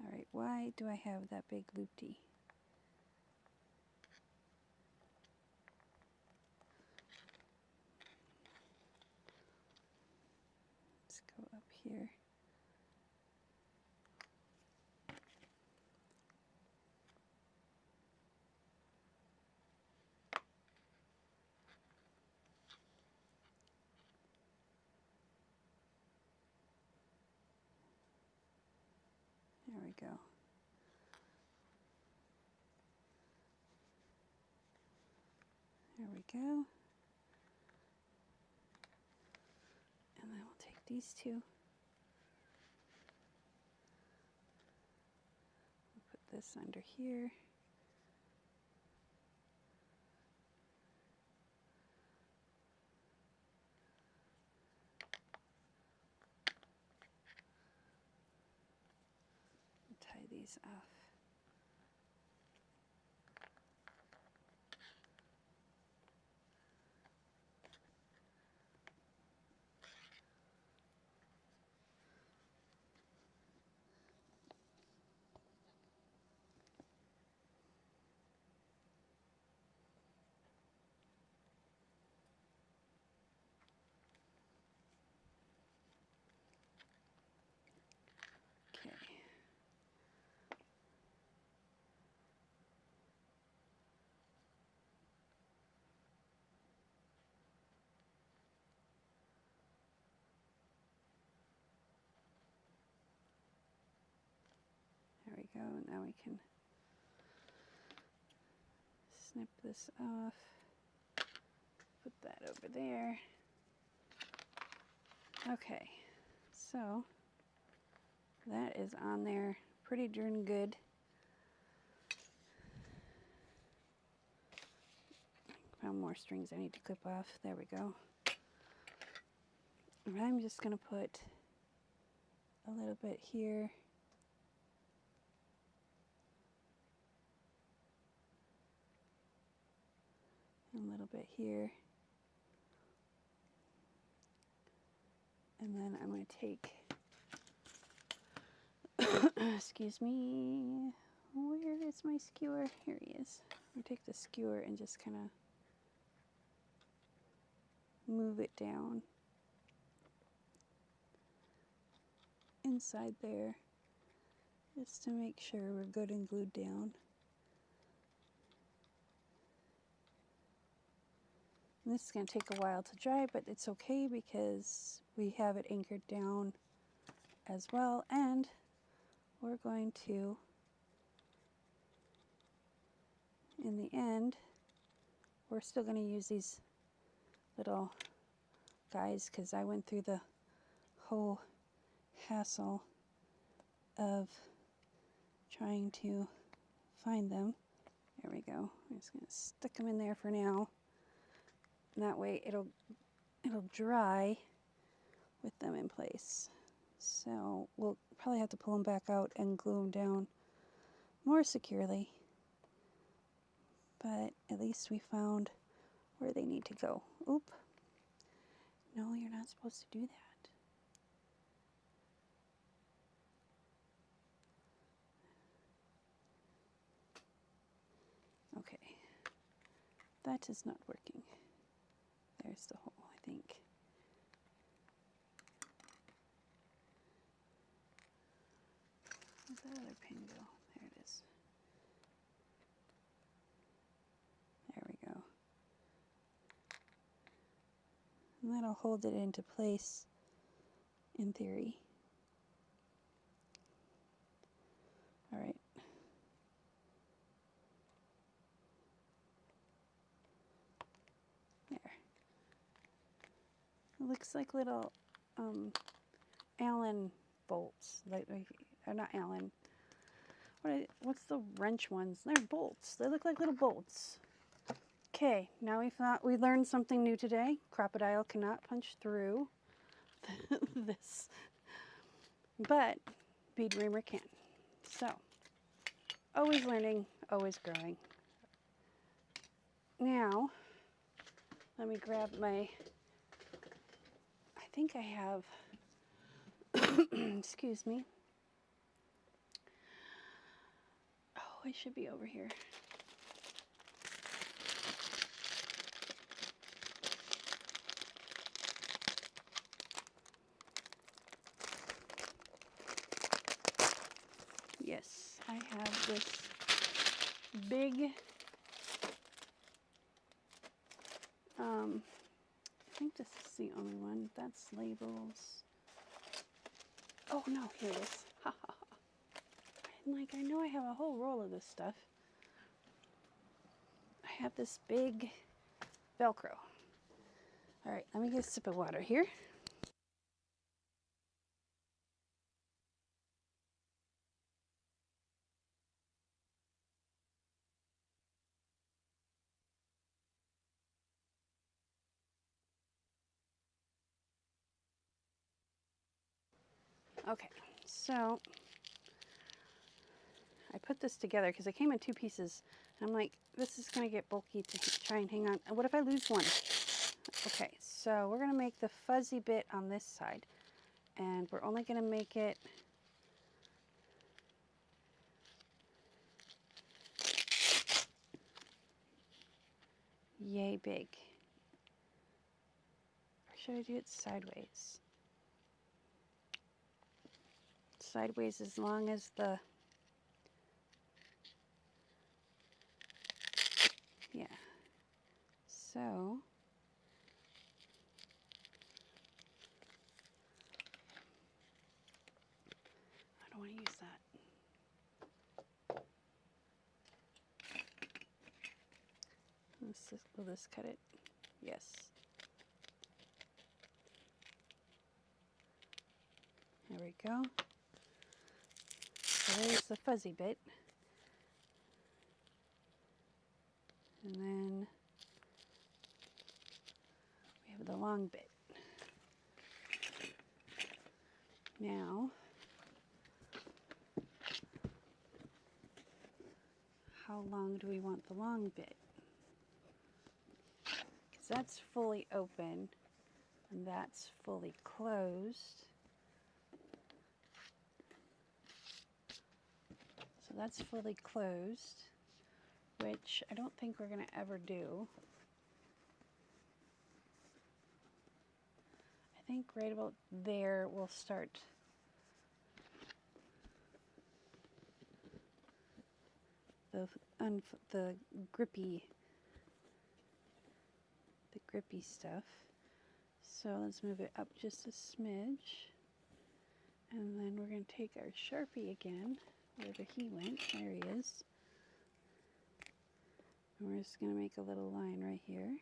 All right, why do I have that big loopty? Let's go up here. There we go. There we go. And then we'll take these two. this under here. Tie these off. Okay. There we go. Now we can snip this off. Put that over there. Okay, so that is on there pretty darn good. Found more strings I need to clip off. There we go. And I'm just going to put a little bit here. And a little bit here. And then I'm going to take, excuse me, where is my skewer? Here he is. I'm going to take the skewer and just kind of move it down inside there, just to make sure we're good and glued down. And this is going to take a while to dry, but it's okay because we have it anchored down as well. And we're going to, in the end, we're still going to use these little guys because I went through the whole hassle of trying to find them. There we go. I'm just going to stick them in there for now. And that way it'll dry with them in place. So we'll probably have to pull them back out and glue them down more securely. But at least we found where they need to go. Oop. No, you're not supposed to do that. Okay. That is not working. There's the hole, I think. Where's that other pin go? There it is. There we go. And that'll hold it into place in theory. All right. There. It looks like little Allen bolts. Or not Allen. What's the wrench ones? They're bolts. They look like little bolts. Okay, now we learned something new today. Crocodile cannot punch through this, but bead reamer can. So, always learning, always growing. Now, let me grab my, I think I have, excuse me. Oh, I should be over here. Yes, I have this big, I think this is the only one. That's labels. Oh no, here it is. Ha ha ha. I know I have a whole roll of this stuff. I have this big Velcro. All right, let me get a sip of water here. Okay, so I put this together because it came in 2 pieces. And I'm like, this is going to get bulky to try and hang on. And what if I lose one? Okay, so we're going to make the fuzzy bit on this side. And we're only going to make it yay big. Or should I do it sideways? Sideways as long as the, yeah. So, I don't want to use that. Will this cut it? Yes. There we go. So there's the fuzzy bit. And then we have the long bit. Now, how long do we want the long bit? Because that's fully open and that's fully closed. So that's fully closed, which I don't think we're going to ever do. I think right about there we'll start the grippy stuff. So let's move it up just a smidge. And then we're going to take our Sharpie again, wherever he went. There he is. And we're just going to make a little line right here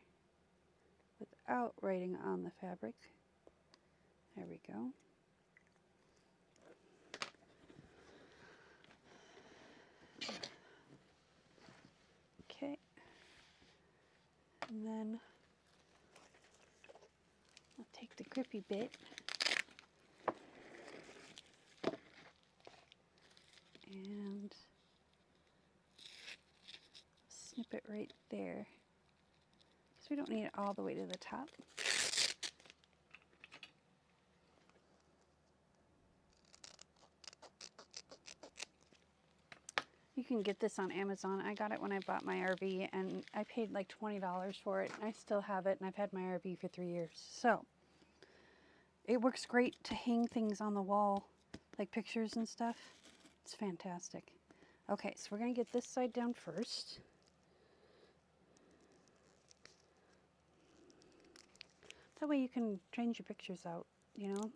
without writing on the fabric. There we go. Okay. And then I'll take the grippy bit and snip it right there, because we don't need it all the way to the top. You can get this on Amazon. I got it when I bought my RV, and I paid like $20 for it. I still have it, and I've had my RV for 3 years. So it works great to hang things on the wall, like pictures and stuff. It's fantastic. Okay, so we're going to get this side down first. That way you can change your pictures out, you know.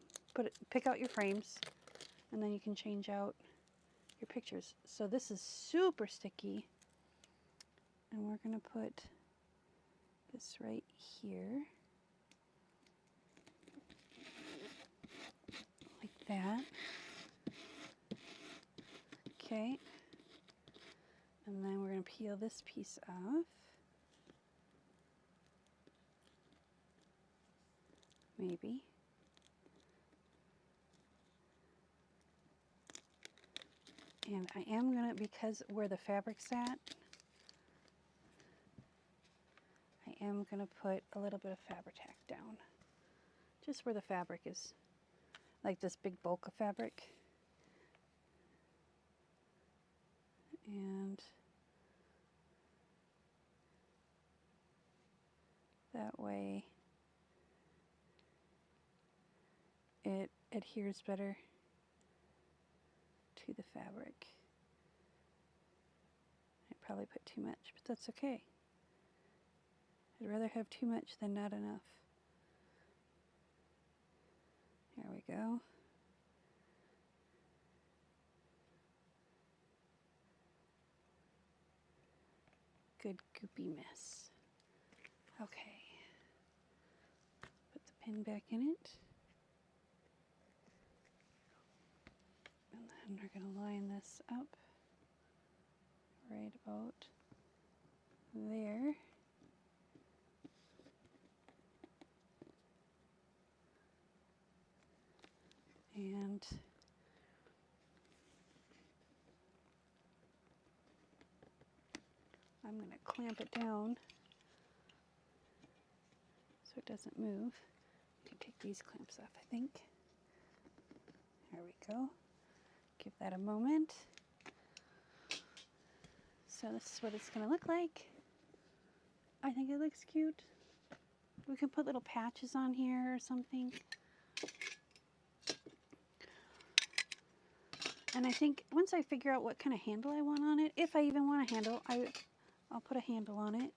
Pick out your frames, and then you can change out your pictures. So this is super sticky, and we're going to put this right here, like that. Okay, and then we're going to peel this piece off. Maybe. And I am going to, because where the fabric's at, I am going to put a little bit of Fabri-Tac down. Just where the fabric is, like this big bulk of fabric. And that way it adheres better to the fabric. I probably put too much, but that's okay. I'd rather have too much than not enough. There we go. Good goopy mess. Okay. Put the pin back in it. And then we're going to line this up right about there. And I'm going to clamp it down so it doesn't move. I can take these clamps off, I think. There we go. Give that a moment. So this is what it's going to look like. I think it looks cute. We can put little patches on here or something. And I think once I figure out what kind of handle I want on it, if I even want a handle, I'll put a handle on it.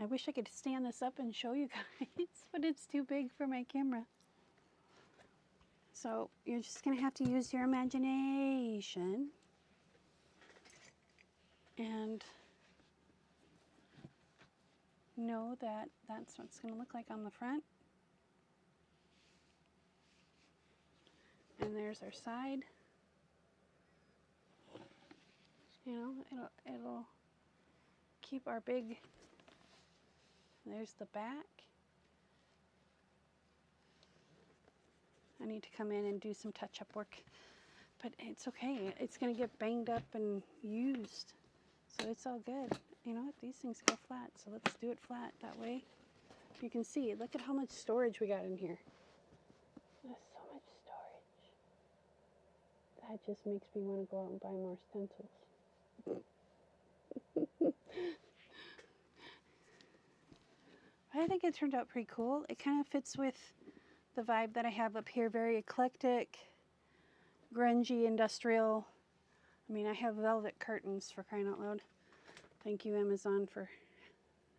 I wish I could stand this up and show you guys, but it's too big for my camera. So you're just going to have to use your imagination. And know that that's what it's going to look like on the front. And there's our side. You know, it'll keep our big. There's the back. I need to come in and do some touch-up work, but it's okay. It's going to get banged up and used, so it's all good. You know what? These things go flat, so let's do it flat. That way you can see. Look at how much storage we got in here. There's so much storage. That just makes me want to go out and buy more stencils. I think it turned out pretty cool. It kind of fits with the vibe that I have up here. Very eclectic, grungy, industrial. I mean, I have velvet curtains, for crying out loud. Thank you, Amazon, for...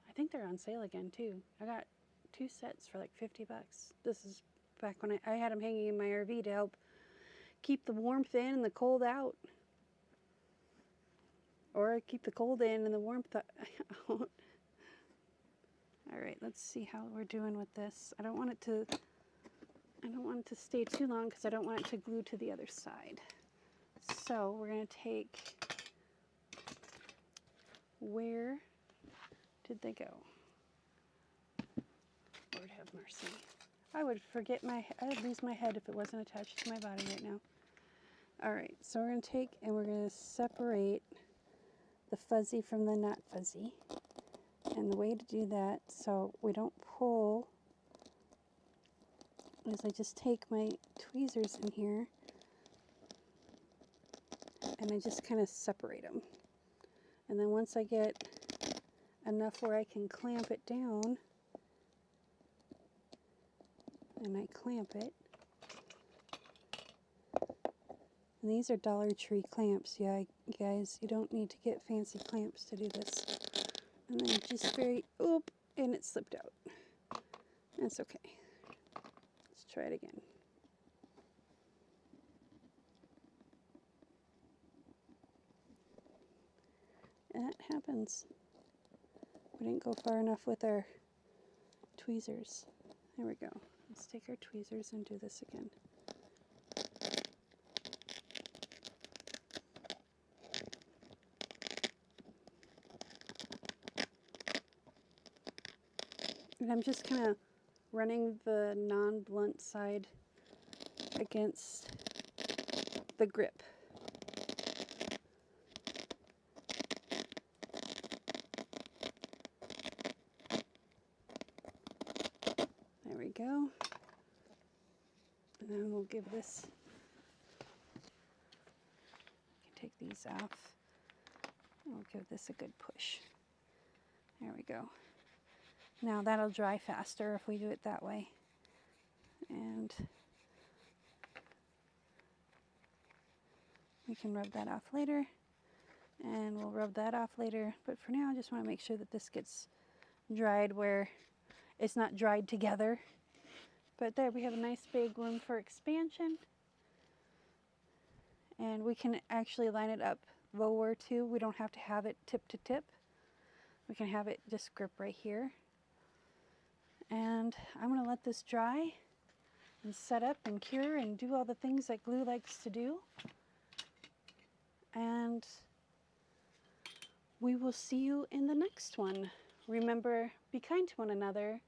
I think they're on sale again, too. I got 2 sets for like 50 bucks. This is back when I had them hanging in my RV to help keep the warmth in and the cold out. Or keep the cold in and the warmth out. All right, let's see how we're doing with this. I don't want it to stay too long because I don't want it to glue to the other side. So we're going to take, where did they go? Lord have mercy. I would lose my head if it wasn't attached to my body right now. All right, so we're going to take and we're going to separate the fuzzy from the not fuzzy. And the way to do that so we don't pull is I just take my tweezers in here and I just kind of separate them. And then once I get enough where I can clamp it down, and I clamp it. And these are Dollar Tree clamps. Yeah, you guys, you don't need to get fancy clamps to do this. And then just oop, and it slipped out. That's okay. Let's try it again. That happens. We didn't go far enough with our tweezers. There we go. Let's take our tweezers and do this again. And I'm just kind of running the non-blunt side against the grip. There we go. And then we'll give this, I can take these off, and we'll give this a good push. There we go. Now that'll dry faster if we do it that way. And we can rub that off later. And we'll rub that off later. But for now, I just want to make sure that this gets dried where it's not dried together. But there we have a nice big room for expansion. And we can actually line it up lower too. We don't have to have it tip to tip. We can have it just grip right here. And I'm going to let this dry and set up and cure and do all the things that glue likes to do. And we will see you in the next one. Remember, be kind to one another.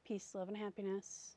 Peace, love, and happiness.